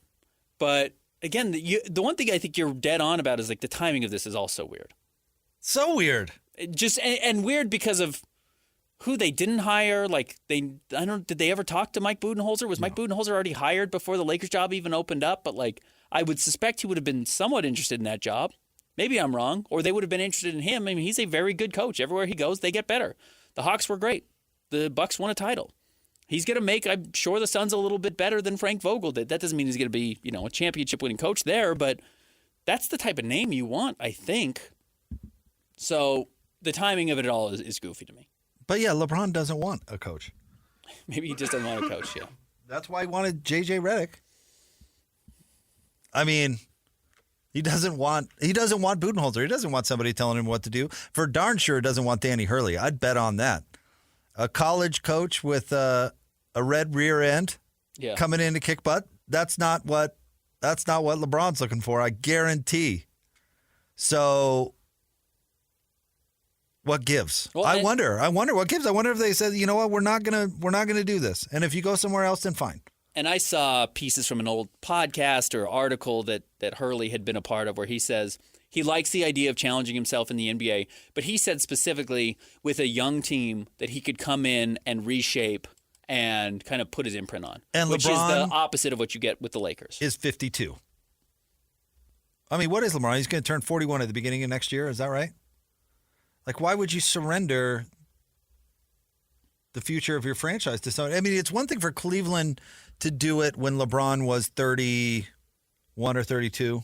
But again, the one thing I think you're dead on about is like the timing of this is also weird. So weird. And weird because of who they didn't hire. Like did they ever talk to Mike Budenholzer? Was Mike Budenholzer already hired before the Lakers job even opened up? But like, I would suspect he would have been somewhat interested in that job. Maybe I'm wrong. Or they would have been interested in him. I mean, he's a very good coach. Everywhere he goes, they get better. The Hawks were great. The Bucks won a title. He's going to make, I'm sure, the Suns a little bit better than Frank Vogel did. That doesn't mean he's going to be, a championship-winning coach there, but that's the type of name you want, I think. So the timing of it all is goofy to me. But yeah, LeBron doesn't want a coach. Maybe he just doesn't want a coach, yeah. That's why he wanted J.J. Redick. I mean, he doesn't want Budenholzer. He doesn't want somebody telling him what to do. For darn sure doesn't want Danny Hurley. I'd bet on that. A college coach with a red rear end coming in to kick butt. That's not what LeBron's looking for, I guarantee. So what gives? Well, I wonder what gives. I wonder if they said, you know what, we're not gonna do this. And if you go somewhere else, then fine. And I saw pieces from an old podcast or article that Hurley had been a part of where he says he likes the idea of challenging himself in the NBA, but he said specifically with a young team that he could come in and reshape and kind of put his imprint on, and which LeBron is the opposite of what you get with the Lakers. Is 52. I mean, what is LeBron? He's going to turn 41 at the beginning of next year. Is that right? Like, why would you surrender the future of your franchise to someone? I mean, it's one thing for Cleveland to do it when LeBron was 31 or 32.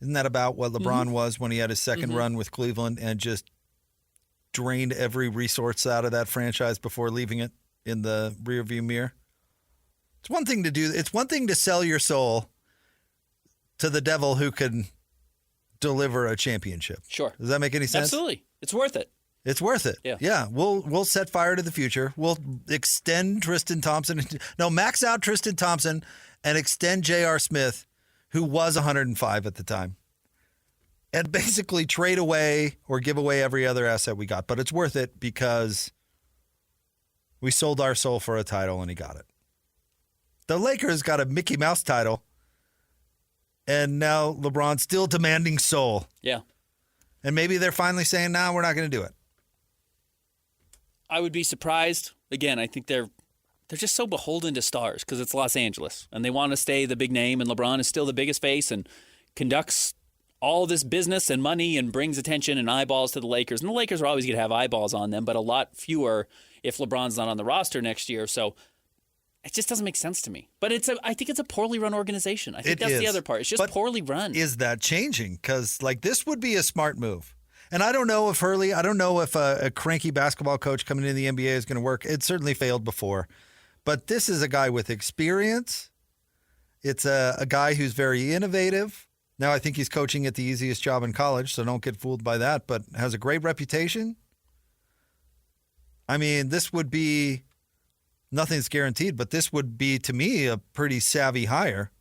Isn't that about what LeBron was when he had his second run with Cleveland and just drained every resource out of that franchise before leaving it in the rearview mirror? It's one thing to do. It's one thing to sell your soul to the devil who can deliver a championship. Sure. Does that make any sense? Absolutely. It's worth it. It's worth it. Yeah. We'll set fire to the future. We'll extend Tristan Thompson. No, max out Tristan Thompson and extend J.R. Smith, who was 105 at the time, and basically trade away or give away every other asset we got. But it's worth it because we sold our soul for a title and he got it. The Lakers got a Mickey Mouse title, and now LeBron's still demanding soul. Yeah. And maybe they're finally saying, no, we're not going to do it. I would be surprised. Again, I think they're just so beholden to stars because it's Los Angeles, and they want to stay the big name, and LeBron is still the biggest face and conducts all this business and money and brings attention and eyeballs to the Lakers. And the Lakers are always going to have eyeballs on them, but a lot fewer if LeBron's not on the roster next year. So it just doesn't make sense to me. But I think it's a poorly run organization. I think that's the other part. It's just poorly run. Is that changing? Because this would be a smart move. And I don't know if Hurley, I don't know if a cranky basketball coach coming into the NBA is going to work. It certainly failed before. But this is a guy with experience. It's a guy who's very innovative. Now, I think he's coaching at the easiest job in college, so don't get fooled by that, but has a great reputation. I mean, this would be, nothing's guaranteed, but this would be, to me, a pretty savvy hire.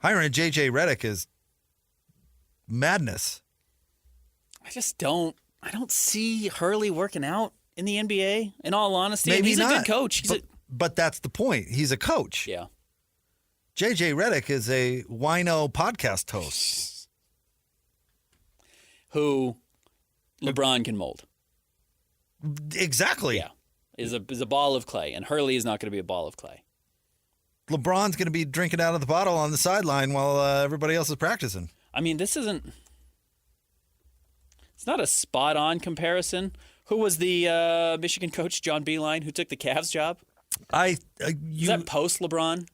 Hiring J.J. Redick is madness. I don't see Hurley working out in the NBA, in all honesty. Maybe he's not. A good coach. But that's the point. He's a coach. Yeah. J.J. Redick is a wino podcast host. Who LeBron can mold. Exactly. Yeah. Is a ball of clay, and Hurley is not going to be a ball of clay. LeBron's going to be drinking out of the bottle on the sideline while everybody else is practicing. I mean, it's not a spot-on comparison. Who was the Michigan coach, John Beilein, who took the Cavs job? Is that post-LeBron?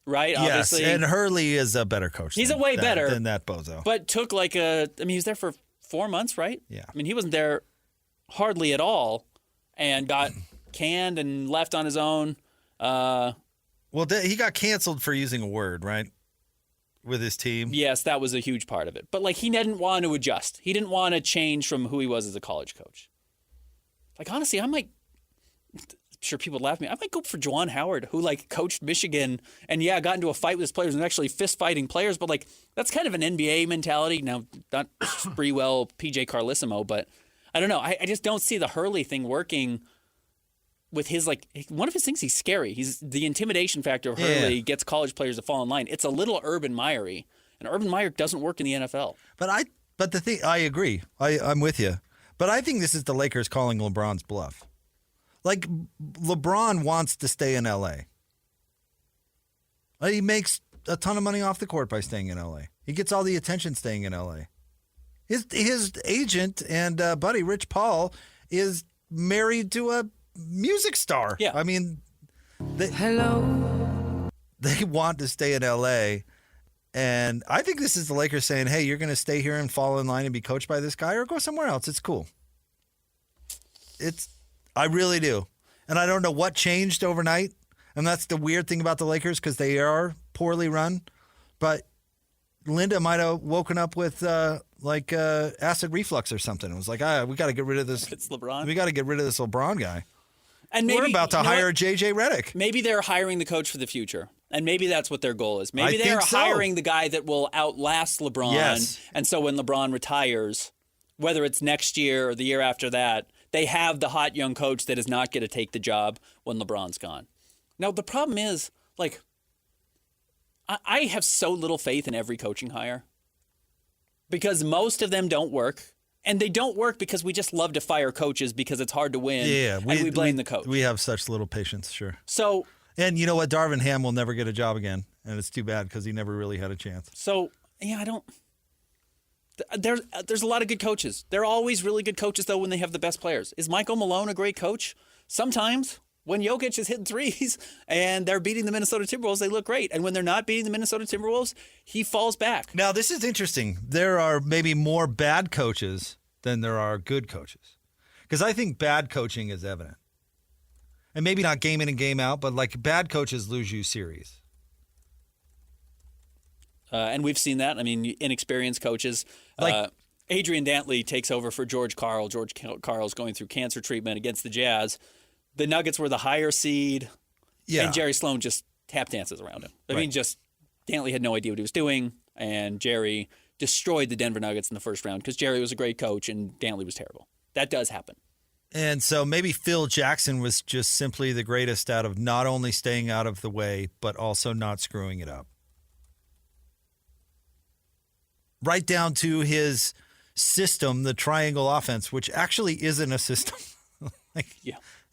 Right? Yes, obviously. And Hurley is a better coach. He's way better than that bozo. But took he was there for 4 months, right? Yeah. I mean, he wasn't there hardly at all and got canned and left on his own. Well, he got canceled for using a word, right? With his team. Yes, that was a huge part of it. But, he didn't want to adjust. He didn't want to change from who he was as a college coach. Honestly, I'm sure people would laugh at me. I might go for Juwan Howard, who, coached Michigan and, got into a fight with his players and actually fist-fighting players. But, that's kind of an NBA mentality. Now, not Sprewell, PJ Carlissimo, but I don't know. I just don't see the Hurley thing working with his, one of his things, he's scary. He's the intimidation factor of Hurley gets college players to fall in line. It's a little Urban Meyer-y, and Urban Meyer doesn't work in the NFL. But the thing, I agree. I'm with you. But I think this is the Lakers calling LeBron's bluff. LeBron wants to stay in L.A. He makes a ton of money off the court by staying in L.A. He gets all the attention staying in L.A. His agent and buddy, Rich Paul, is married to a music star. Yeah. I mean, they want to stay in L.A., and I think this is the Lakers saying, hey, you're going to stay here and fall in line and be coached by this guy, or go somewhere else. It's cool. I really do. And I don't know what changed overnight. And that's the weird thing about the Lakers, because they are poorly run. But Linda might have woken up with acid reflux or something. It was like, we got to get rid of this. It's LeBron. We got to get rid of this LeBron guy. And maybe, we're about to hire JJ Redick. Maybe they're hiring the coach for the future. And maybe that's what their goal is. Maybe they're hiring the guy that will outlast LeBron. Yes. And so when LeBron retires, whether it's next year or the year after that, they have the hot young coach that is not going to take the job when LeBron's gone. Now, the problem is, I have so little faith in every coaching hire because most of them don't work. And they don't work because we just love to fire coaches because it's hard to win. Yeah, and we blame the coach. We have such little patience, sure. So, and you know what? Darvin Ham will never get a job again. And it's too bad because he never really had a chance. So, yeah, I don't. There's a lot of good coaches. They're always really good coaches, though, when they have the best players. Is Michael Malone a great coach? Sometimes. When Jokic is hitting threes and they're beating the Minnesota Timberwolves, they look great. And when they're not beating the Minnesota Timberwolves, he falls back. Now, this is interesting. There are maybe more bad coaches than there are good coaches. Because I think bad coaching is evident. And maybe not game in and game out, but bad coaches lose you series. And we've seen that. I mean, inexperienced coaches. Adrian Dantley takes over for George Karl. George Karl's going through cancer treatment against the Jazz. The Nuggets were the higher seed, and Jerry Sloan just tap dances around him. I mean, just Dantley had no idea what he was doing, and Jerry destroyed the Denver Nuggets in the first round because Jerry was a great coach and Dantley was terrible. That does happen. And so maybe Phil Jackson was just simply the greatest out of not only staying out of the way, but also not screwing it up. Right down to his system, the triangle offense, which actually isn't a system.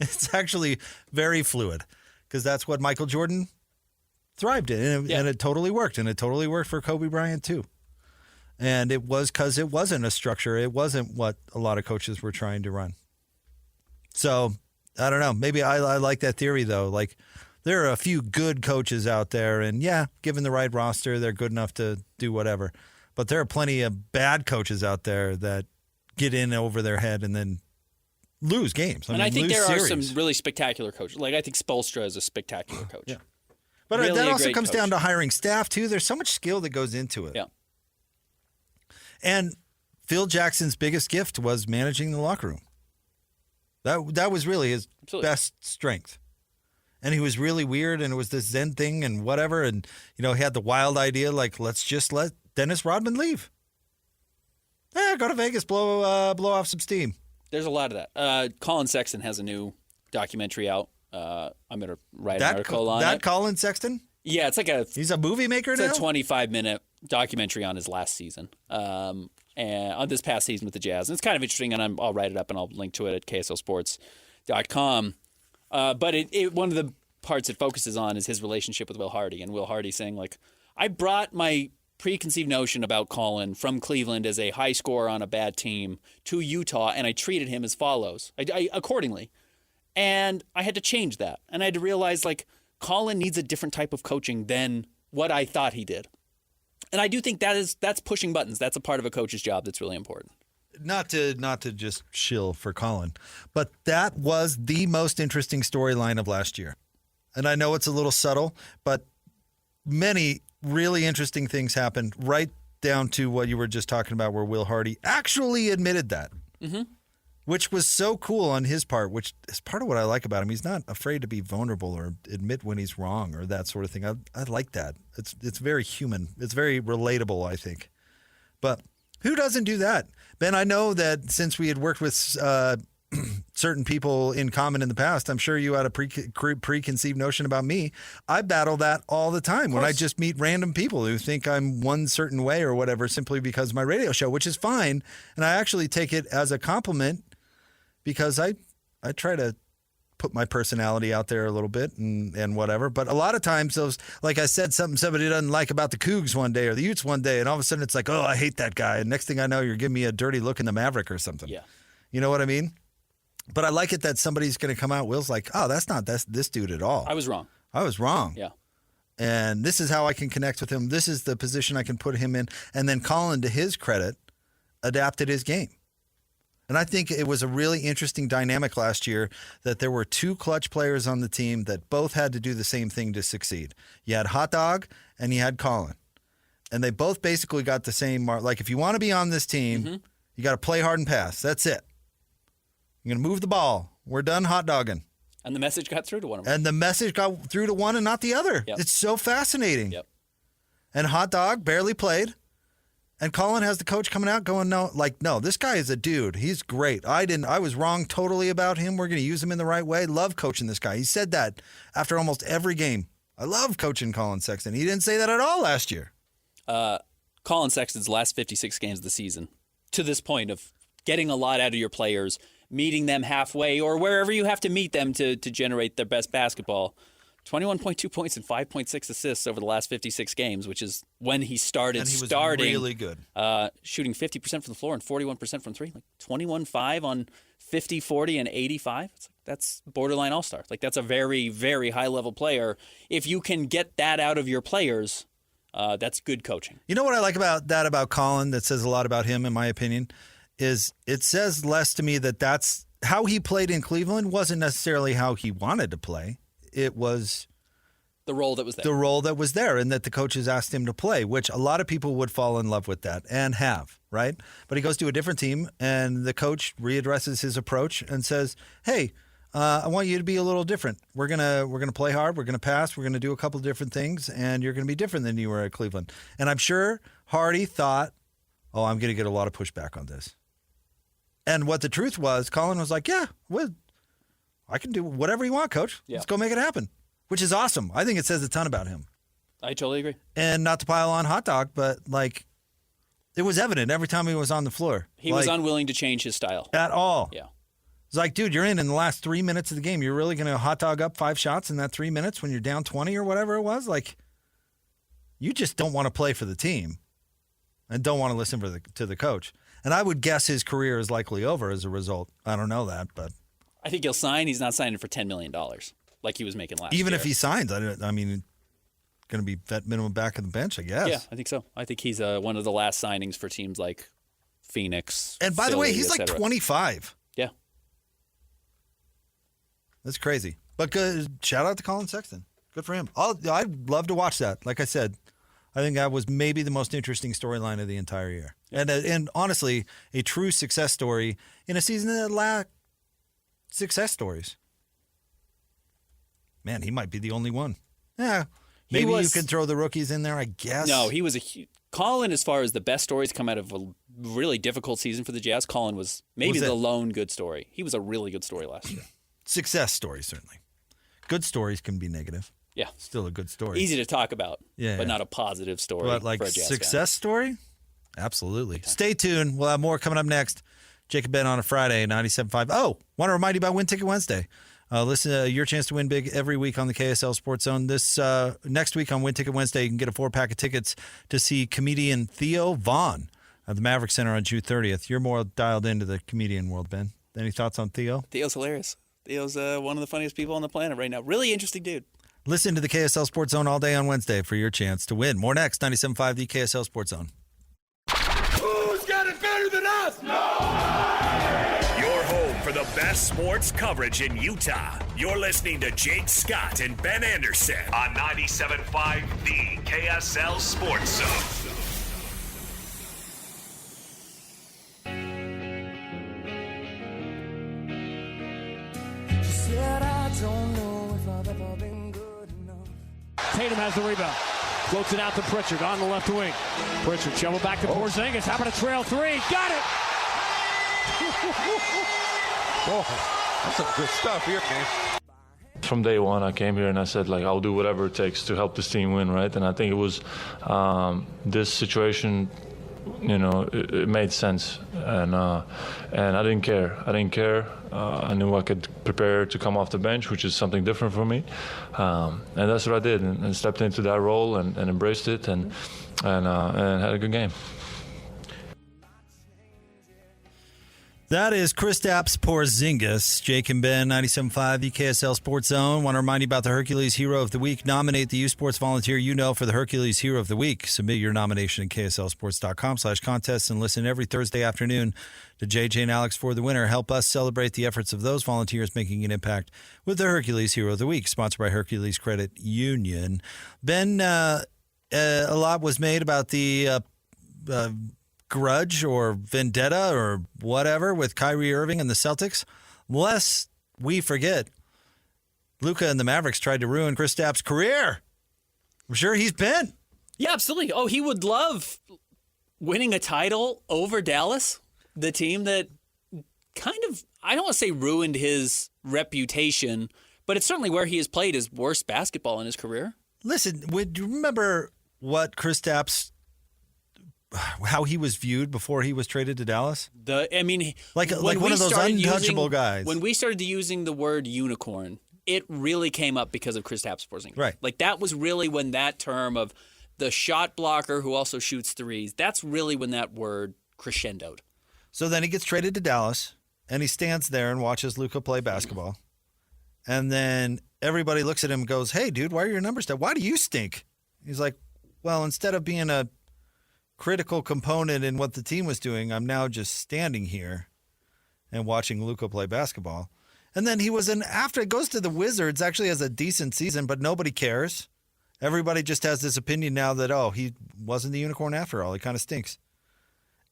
It's actually very fluid because that's what Michael Jordan thrived in, and it totally worked, and it totally worked for Kobe Bryant too. And it was because it wasn't a structure. It wasn't what a lot of coaches were trying to run. So I don't know. Maybe I like that theory though. There are a few good coaches out there, and given the right roster, they're good enough to do whatever. But there are plenty of bad coaches out there that get in over their head and then lose games. I think there are some really spectacular coaches. I think Spoelstra is a spectacular coach. Yeah. But really that also comes down to hiring staff, too. There's so much skill that goes into it. Yeah. And Phil Jackson's biggest gift was managing the locker room. That was really his best strength. And he was really weird, and it was this Zen thing and whatever. And, he had the wild idea, let's just let Dennis Rodman leave. Go to Vegas, blow off some steam. There's a lot of that. Colin Sexton has a new documentary out. I'm going to write an article on it. Colin Sexton? Yeah, it's he's a movie maker now? It's a 25-minute documentary on his last season, and on this past season with the Jazz. And it's kind of interesting, and I'll write it up and I'll link to it at kslsports.com. But one of the parts it focuses on is his relationship with Will Hardy, and Will Hardy saying, I brought my preconceived notion about Colin from Cleveland as a high scorer on a bad team to Utah, and I treated him as follows, accordingly. And I had to change that. And I had to realize, Colin needs a different type of coaching than what I thought he did. And I do think that's pushing buttons. That's a part of a coach's job that's really important. Not to just shill for Colin, but that was the most interesting storyline of last year. And I know it's a little subtle, but many really interesting things happened right down to what you were just talking about, where Will Hardy actually admitted that, which was so cool on his part, which is part of what I like about him. He's not afraid to be vulnerable or admit when he's wrong or that sort of thing. I like that. It's very human. It's very relatable, I think. But who doesn't do that? Ben, I know that since we had worked with certain people in common in the past, I'm sure you had a preconceived notion about me. I battle that all the time when I just meet random people who think I'm one certain way or whatever simply because of my radio show, which is fine. And I actually take it as a compliment because I try to put my personality out there a little bit and whatever. But a lot of times those, like I said, something somebody doesn't like about the Cougs one day or the Utes one day, and all of a sudden it's like, oh, I hate that guy. And next thing I know, you're giving me a dirty look in the Maverick or something. Yeah. You know what I mean? But I like it that somebody's going to come out. Will's like, oh, that's not this dude at all. I was wrong. Yeah. And this is how I can connect with him. This is the position I can put him in. And then Colin, to his credit, adapted his game. And I think it was a really interesting dynamic last year that there were two clutch players on the team that both had to do the same thing to succeed. You had Hot Dog and you had Colin. And they both basically got the same mark. Like, if you want to be on this team, you got to play hard and pass. That's it. You're going to move the ball. We're done hot dogging. And the message got through to one of them. And the message got through to one and not the other. Yep. It's so fascinating. Yep. And Hot Dog barely played. And Colin has the coach coming out going, no, this guy is a dude. He's great. I was wrong totally about him. We're going to use him in the right way. Love coaching this guy. He said that after almost every game. I love coaching Colin Sexton. He didn't say that at all last year. Colin Sexton's last 56 games of the season, to this point of getting a lot out of your players, meeting them halfway or wherever you have to meet them to generate their best basketball. 21.2 points and 5.6 assists over the last 56 games, which is when he started. And he was starting, really good. Shooting 50% from the floor and 41% from three. Like 21-5 on 50, 40, and 85. That's borderline all-star. Like, that's a very, very high-level player. If you can get that out of your players, that's good coaching. You know what I like about Colin that says a lot about him, in my opinion, is it says less to me that's how he played in Cleveland wasn't necessarily how he wanted to play. It was the role that was there. The role that was there, and that the coaches asked him to play, which a lot of people would fall in love with that and have, right? But he goes to a different team, and the coach readdresses his approach and says, hey, I want you to be a little different. We're gonna play hard. We're gonna pass. We're gonna do a couple different things, and you're gonna be different than you were at Cleveland. And I'm sure Hardy thought, oh, I'm gonna get a lot of pushback on this. And what the truth was, Colin was like, yeah, I can do whatever you want, Coach. Yeah. Let's go make it happen, which is awesome. I think it says a ton about him. I totally agree. And not to pile on Hot Dog, but it was evident every time he was on the floor. He was unwilling to change his style. At all. Yeah. It's like, dude, you're in the last 3 minutes of the game. You're really going to hot dog up 5 shots in that 3 minutes when you're down 20 or whatever it was? You just don't want to play for the team and don't want to listen to the coach. And I would guess his career is likely over as a result. I don't know that, but I think he'll sign. He's not signing for $10 million like he was making last year. Even if he signs, I mean, going to be vet minimum back on the bench, I guess. Yeah, I think so. I think he's one of the last signings for teams like Phoenix. And by the way, he's like 25. Yeah. That's crazy. But good. Shout out to Colin Sexton. Good for him. I'd love to watch that. Like I said, I think that was maybe the most interesting storyline of the entire year. And honestly, a true success story in a season that lacked success stories. Man, he might be the only one. Yeah. Maybe you can throw the rookies in there, I guess. No, he was Colin, as far as the best stories come out of a really difficult season for the Jazz, Colin was maybe the lone good story. He was a really good story last year. Success story, certainly. Good stories can be negative. Yeah. Still a good story. Easy to talk about, but not a positive story but for a Jazz success story? Absolutely. Okay. Stay tuned. We'll have more coming up next. Jacob Ben on a Friday, 97.5. Oh, want to remind you about Win Ticket Wednesday. Listen to your chance to win big every week on the KSL Sports Zone. This next week on Win Ticket Wednesday, you can get a 4-pack of tickets to see comedian Theo Vaughn at the Maverick Center on June 30th. You're more dialed into the comedian world, Ben. Any thoughts on Theo? Theo's hilarious. Theo's one of the funniest people on the planet right now. Really interesting dude. Listen to the KSL Sports Zone all day on Wednesday for your chance to win. More next, 97.5, the KSL Sports Zone. Who's got it better than us? No! Your home for the best sports coverage in Utah. You're listening to Jake Scott and Ben Anderson on 97.5, the KSL Sports Zone. Tatum has the rebound. Floats it out to Pritchard on the left wing. Pritchard shovel back to Porzingis. How about a trail three? Got it! That's some good stuff here, man. From day one, I came here and I said, I'll do whatever it takes to help this team win, right? And I think it was this situation, it made sense. And I didn't care. I knew I could prepare to come off the bench, which is something different for me. And that's what I did, and stepped into that role and embraced it and had a good game. That is Kristaps Porzingis. Jake and Ben, 97.5 UKSL Sports Zone. Want to remind you about the Hercules Hero of the Week. Nominate the U Sports volunteer you know for the Hercules Hero of the Week. Submit your nomination at kslsports.com/contest and listen every Thursday afternoon to JJ and Alex for the winner. Help us celebrate the efforts of those volunteers making an impact with the Hercules Hero of the Week, sponsored by Hercules Credit Union. Ben, a lot was made about the grudge or vendetta or whatever with Kyrie Irving and the Celtics. Lest we forget, Luka and the Mavericks tried to ruin Kristaps' career. I'm sure he's been. Yeah, absolutely. Oh, he would love winning a title over Dallas, the team that kind of, I don't want to say ruined his reputation, but it's certainly where he has played his worst basketball in his career. Listen, do you remember what how he was viewed before he was traded to Dallas? Like one of those untouchable guys. When we started using the word unicorn, it really came up because of Kristaps Porzingis. Right. Like that was really when that term of the shot blocker who also shoots threes, that's really when that word crescendoed. So then he gets traded to Dallas, and he stands there and watches Luka play basketball. And then everybody looks at him and goes, "Hey, dude, why are your numbers down? Why do you stink?" He's like, "Well, instead of being a critical component in what the team was doing, I'm now just standing here and watching Luka play basketball." And then after it goes to the Wizards, actually has a decent season, but nobody cares. Everybody just has this opinion now that, oh, he wasn't the unicorn after all. He kind of stinks.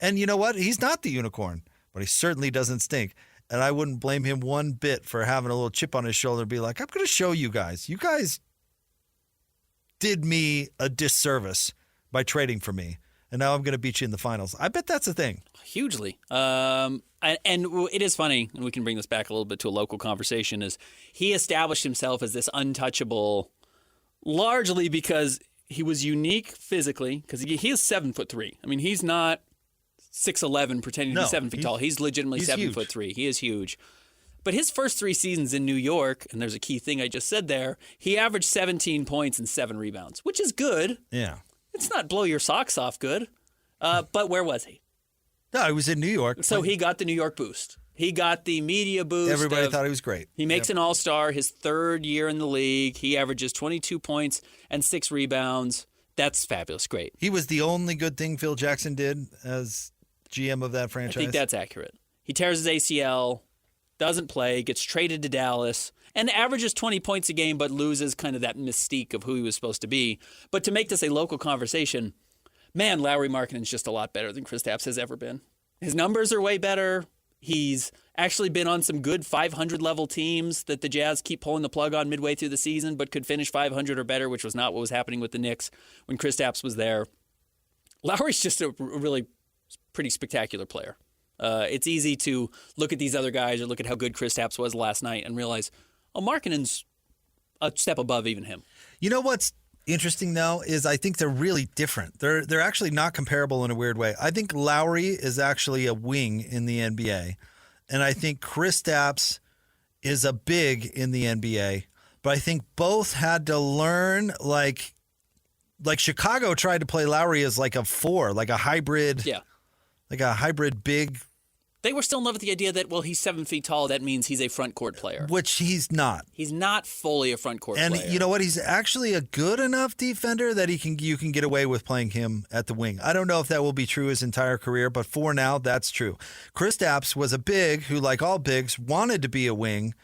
And you know what? He's not the unicorn, but he certainly doesn't stink. And I wouldn't blame him one bit for having a little chip on his shoulder and be like, I'm going to show you guys. You guys did me a disservice by trading for me. And now I'm going to beat you in the finals. I bet that's a thing. Hugely. And it is funny, and we can bring this back a little bit to a local conversation, is he established himself as this untouchable largely because he was unique physically, because he is 7'3". I mean, he's not 6'11", pretending to be 7 feet tall. He's legitimately 7'3". He is huge. But his first 3 seasons in New York, and there's a key thing I just said there, he averaged 17 points and 7 rebounds, which is good. Yeah. It's not blow your socks off good. But where was he? No, he was in New York. So he got the New York boost. He got the media boost. Everybody thought he was great. He makes an all-star his 3rd year in the league. He averages 22 points and 6 rebounds. That's fabulous. Great. He was the only good thing Phil Jackson did as GM of that franchise. I think that's accurate. He tears his ACL, doesn't play, gets traded to Dallas, and averages 20 points a game, but loses kind of that mystique of who he was supposed to be. But to make this a local conversation, man, Lauri Markkanen's just a lot better than Kristaps has ever been. His numbers are way better. He's actually been on some good 500-level teams that the Jazz keep pulling the plug on midway through the season, but could finish 500 or better, which was not what was happening with the Knicks when Kristaps was there. Lauri's just a really pretty spectacular player. It's easy to look at these other guys or look at how good Kristaps was last night and realize, oh, Markkanen's a step above even him. You know what's interesting, though, is I think they're really different. They're actually not comparable in a weird way. I think Lauri is actually a wing in the NBA, and I think Kristaps is a big in the NBA. But I think both had to learn, like Chicago tried to play Lauri as like a 4, like a hybrid. Yeah. Like a hybrid big. They were still in love with the idea that, well, he's 7 feet tall. That means he's a front court player. Which he's not. He's not fully a front court player. And you know what? He's actually a good enough defender that you can get away with playing him at the wing. I don't know if that will be true his entire career, but for now, that's true. Kristaps was a big who, like all bigs, wanted to be a wing,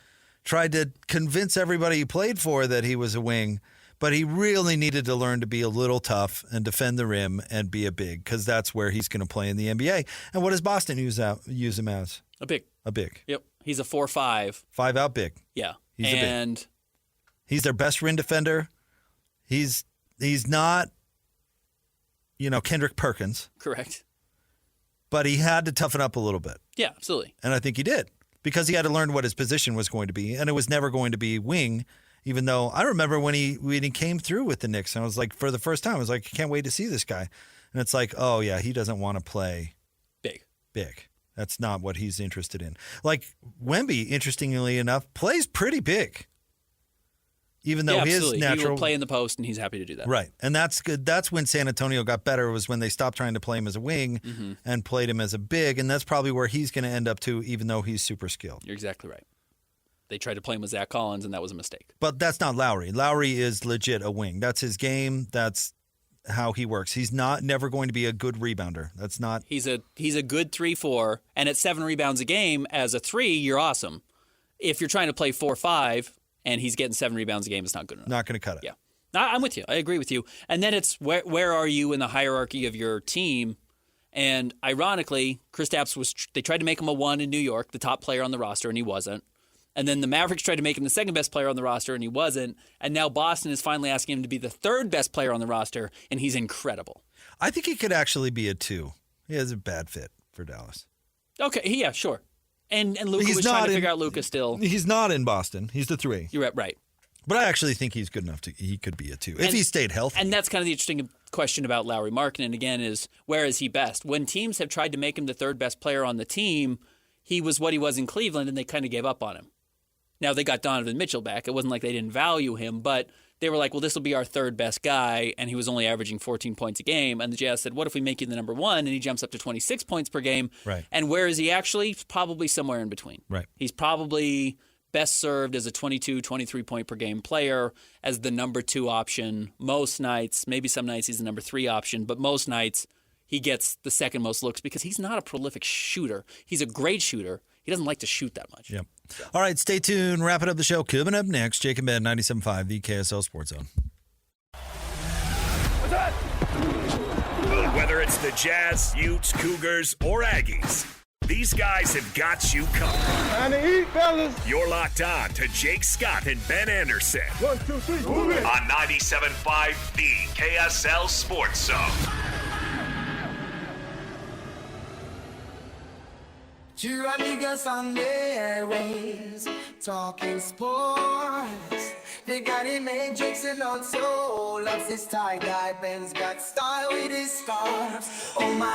tried to convince everybody he played for that he was a wing, but he really needed to learn to be a little tough and defend the rim and be a big, because that's where he's going to play in the NBA. And what does Boston use him as? A big. A big. Yep. He's a 4-5. 5 out big. Yeah. He's a big. He's their best rim defender. He's not, Kendrick Perkins. Correct. But he had to toughen up a little bit. Yeah, absolutely. And I think he did, because he had to learn what his position was going to be, and it was never going to be wing. Even though I remember when he came through with the Knicks, and I was like, for the first time, I was like, I can't wait to see this guy. And it's like, oh, yeah, he doesn't want to play big. That's not what he's interested in. Like Wemby, interestingly enough, plays pretty big. Even though his absolutely. natural He will play in the post, and he's happy to do that. Right. And that's good. That's when San Antonio got better, was when they stopped trying to play him as a wing and played him as a big. And that's probably where he's going to end up too, even though he's super skilled. You're exactly right. They tried to play him with Zach Collins, and that was a mistake. But that's not Lowry. Lowry is legit a wing. That's his game. That's how he works. He's never going to be a good rebounder. That's not. He's a good 3-4, and at 7 rebounds a game as a 3, you're awesome. If you're trying to play 4-5 and he's getting 7 rebounds a game, it's not good enough. Not going to cut it. Yeah, I'm with you. I agree with you. And then it's where are you in the hierarchy of your team? And ironically, Kristaps they tried to make him a 1 in New York, the top player on the roster, and he wasn't. And then the Mavericks tried to make him the second best player on the roster, and he wasn't. And now Boston is finally asking him to be the third best player on the roster, and he's incredible. I think he could actually be a 2. He has a bad fit for Dallas. Okay, yeah, sure. And Luka was trying to figure out Luka still. He's not in Boston. He's the 3. You're right. But I actually think he's good enough he could be a 2 if he stayed healthy. And that's kind of the interesting question about Lauri Markkanen, again, is where is he best? When teams have tried to make him the third best player on the team, he was what he was in Cleveland, and they kind of gave up on him. Now, they got Donovan Mitchell back. It wasn't like they didn't value him, but they were like, well, this will be our third best guy, and he was only averaging 14 points a game. And the Jazz said, what if we make you the number 1, and he jumps up to 26 points per game? Right. And where is he actually? Probably somewhere in between. Right. He's probably best served as a 22, 23 point per game player, as the number 2 option most nights. Maybe some nights he's the number 3 option, but most nights he gets the second most looks because he's not a prolific shooter. He's a great shooter. He doesn't like to shoot that much. Yep. All right, stay tuned. Wrapping up the show. Coming up next, Jake and Ben, 97.5, the KSL Sports Zone. Whether it's the Jazz, Utes, Cougars, or Aggies, these guys have got you covered. Time to eat, fellas. You're locked on to Jake Scott and Ben Anderson. 1, 2, 3, move it. On 97.5, the KSL Sports Zone. Two amigos on the airways, talking sports. They got him Matrix and also loves his tie-dye. Ben's got style with his scarves. Oh my.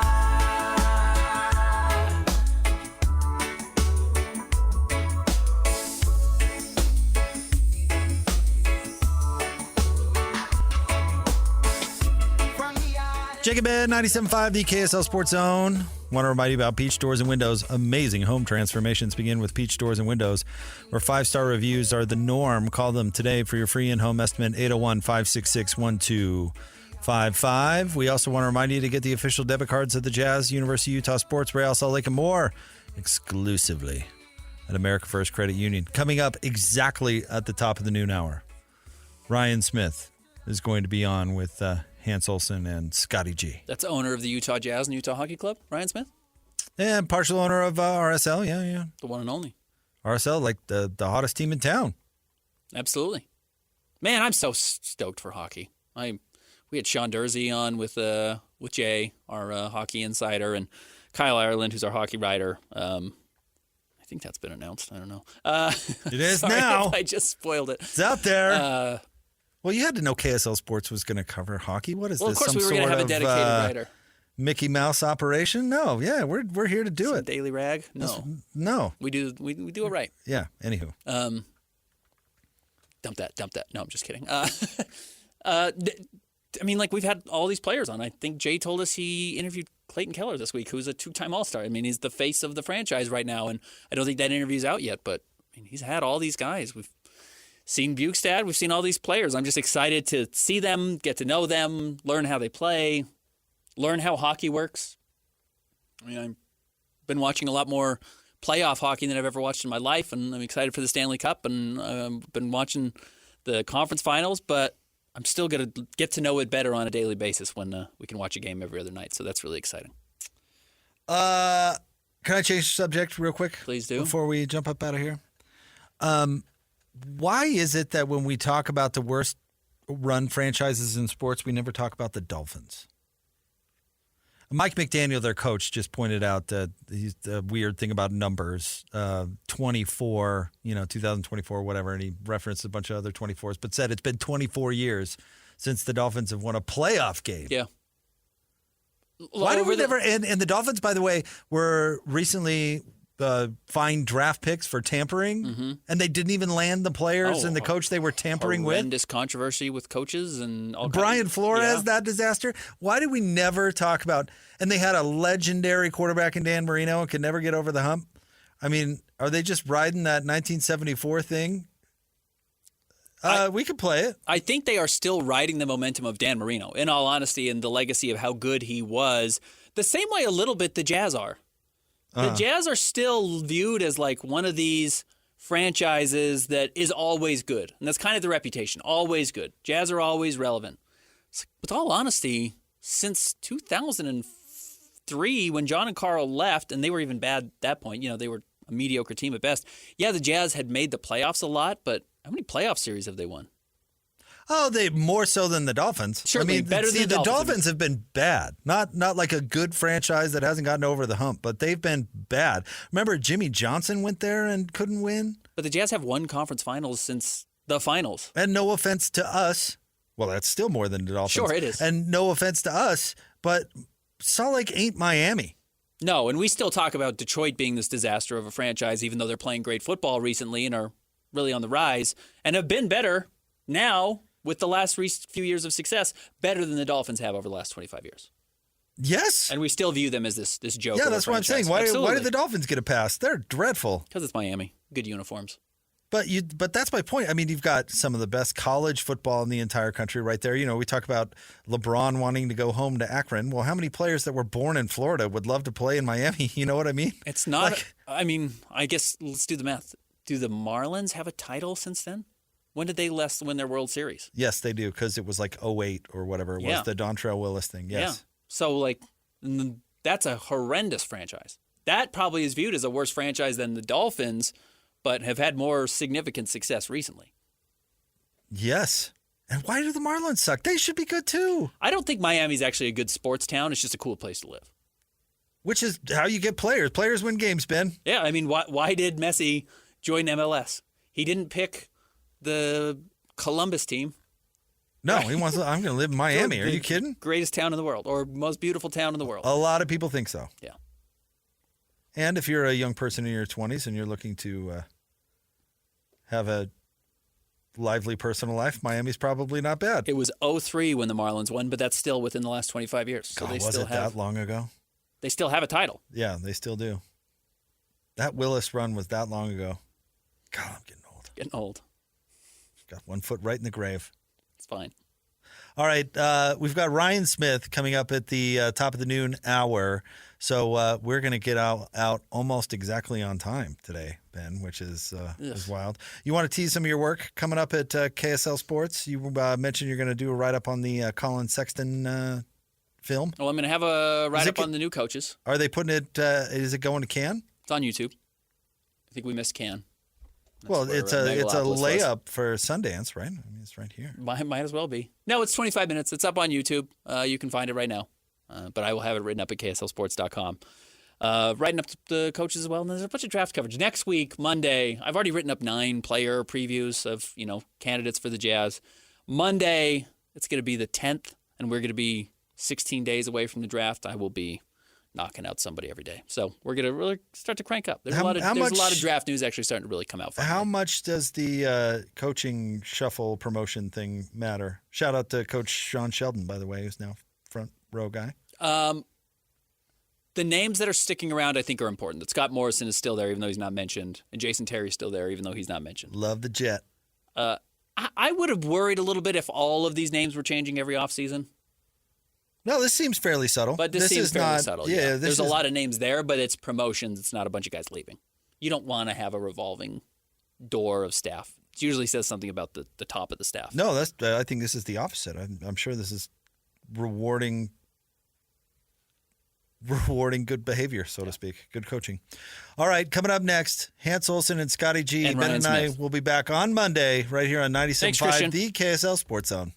Jake and Ben, 97.5, the KSL Sports Zone. Want to remind you about Peach Doors and Windows. Amazing home transformations begin with Peach Doors and Windows, where 5-star reviews are the norm. Call them today for your free in-home estimate, 801-566-1255. We also want to remind you to get the official debit cards of the Jazz, University of Utah Sports, Real Salt Lake, and more exclusively at America First Credit Union. Coming up exactly at the top of the noon hour, Ryan Smith is going to be on with Hans Olsen and Scotty G. That's owner of the Utah Jazz and Utah Hockey Club, Ryan Smith? And partial owner of RSL, yeah. The one and only. RSL, like the hottest team in town. Absolutely. Man, I'm so stoked for hockey. We had Sean Dursey on with Jay, our hockey insider, and Kyle Ireland, who's our hockey writer. I think that's been announced. I don't know. It is sorry now. If I just spoiled it. It's out there. Well, you had to know KSL Sports was going to cover hockey. What is well, this? Of course, Some we were going to have a dedicated writer. Mickey Mouse operation? No, yeah, we're here to do it. Daily rag? No, we do it right. Yeah. Anywho, dump that. No, I'm just kidding. I mean, like we've had all these players on. I think Jay told us he interviewed Clayton Keller this week, who's a 2-time All-Star. I mean, he's the face of the franchise right now, and I don't think that interview's out yet. But I mean, he's had all these guys. We've seen Bukestad. We've seen all these players. I'm just excited to see them, get to know them, learn how they play, learn how hockey works. I mean, I've been watching a lot more playoff hockey than I've ever watched in my life, and I'm excited for the Stanley Cup, and I've been watching the conference finals, but I'm still going to get to know it better on a daily basis when we can watch a game every other night, so that's really exciting. Can I change the subject real quick? Please do. Before we jump up out of here. Why is it that when we talk about the worst run franchises in sports, we never talk about the Dolphins? Mike McDaniel, their coach, just pointed out that he's the weird thing about numbers, 24, 2024, whatever, and he referenced a bunch of other 24s, but said it's been 24 years since the Dolphins have won a playoff game. Yeah. Why do we never? And the Dolphins, by the way, were recently fined draft picks for tampering, and they didn't even land the players and the coach they were tampering with. Horrendous controversy with coaches and all Brian Flores, that disaster. Why did we never talk about? And they had a legendary quarterback in Dan Marino and could never get over the hump. I mean, are they just riding that 1974 thing? We could play it. I think they are still riding the momentum of Dan Marino, in all honesty, and the legacy of how good he was. The same way a little bit the Jazz are. The Jazz are still viewed as like one of these franchises that is always good. And that's kind of the reputation, always good. Jazz are always relevant. With all honesty, since 2003, when John and Carl left, and they were even bad at that point, they were a mediocre team at best. Yeah, the Jazz had made the playoffs a lot, but how many playoff series have they won? Oh, they more so than the Dolphins. Certainly, better than the Dolphins have been bad. Not like a good franchise that hasn't gotten over the hump, but they've been bad. Remember, Jimmy Johnson went there and couldn't win? But the Jazz have won conference finals since the finals. And no offense to us. Well, that's still more than the Dolphins. Sure, it is. And no offense to us, but Salt Lake ain't Miami. No, and we still talk about Detroit being this disaster of a franchise, even though they're playing great football recently and are really on the rise and have been better now with the last few years of success, better than the Dolphins have over the last 25 years. Yes. And we still view them as this joke. Yeah, that's what I'm saying. Why did the Dolphins get a pass? They're dreadful. Because it's Miami. Good uniforms. But that's my point. I mean, you've got some of the best college football in the entire country right there. We talk about LeBron wanting to go home to Akron. Well, how many players that were born in Florida would love to play in Miami? You know what I mean? It's not. I guess let's do the math. Do the Marlins have a title since then? When did they last win their World Series? Yes, they do, because it was like 2008 or whatever it was, the Dontrell Willis thing. Yes. Yeah. So, that's a horrendous franchise. That probably is viewed as a worse franchise than the Dolphins, but have had more significant success recently. Yes. And why do the Marlins suck? They should be good, too. I don't think Miami's actually a good sports town. It's just a cool place to live. Which is how you get players. Players win games, Ben. Yeah, I mean, why did Messi join MLS? He didn't pick the Columbus team. No, he wants. I'm going to live in Miami. Are you kidding? Greatest town in the world, or most beautiful town in the world. A lot of people think so. Yeah. And if you're a young person in your 20s and you're looking to have a lively personal life, Miami's probably not bad. It was 2003 when the Marlins won, but that's still within the last 25 years. So God, was it that long ago? They still have a title. Yeah, they still do. That Willis run was that long ago. God, I'm getting old. Got one foot right in the grave. It's fine. All right. We've got Ryan Smith coming up at the top of the noon hour. So we're going to get out almost exactly on time today, Ben, which is wild. You want to tease some of your work coming up at KSL Sports? You mentioned you're going to do a write-up on the Colin Sexton film. Well, I'm going to have a write-up on the new coaches. Are they putting it, is it going to Cannes? It's on YouTube. I think we missed Cannes. Well, it's a layup for Sundance, right? I mean, it's right here. Might as well be. No, it's 25 minutes. It's up on YouTube. You can find it right now. But I will have it written up at KSLSports.com. Writing up the coaches as well. And there's a bunch of draft coverage. Next week, Monday, I've already written up 9 player previews of, candidates for the Jazz. Monday, it's going to be the 10th, and we're going to be 16 days away from the draft. I will be knocking out somebody every day. So we're going to really start to crank up. There's a lot of draft news actually starting to really come out. How much does the coaching shuffle promotion thing matter? Shout out to Coach Sean Sheldon, by the way, who's now front row guy. The names that are sticking around, I think, are important. That Scott Morrison is still there, even though he's not mentioned, and Jason Terry is still there, even though he's not mentioned. Love the Jet. I would have worried a little bit if all of these names were changing every offseason. No, this seems fairly subtle. But this seems fairly subtle. Yeah, there's a lot of names there, but it's promotions. It's not a bunch of guys leaving. You don't want to have a revolving door of staff. It usually says something about the top of the staff. No, I think this is the opposite. I'm sure this is rewarding good behavior, so to speak. Good coaching. All right, coming up next, Hans Olsen and Scotty G. And Ben Ryan and Smith. I will be back on Monday right here on 97.5, the KSL Sports Zone.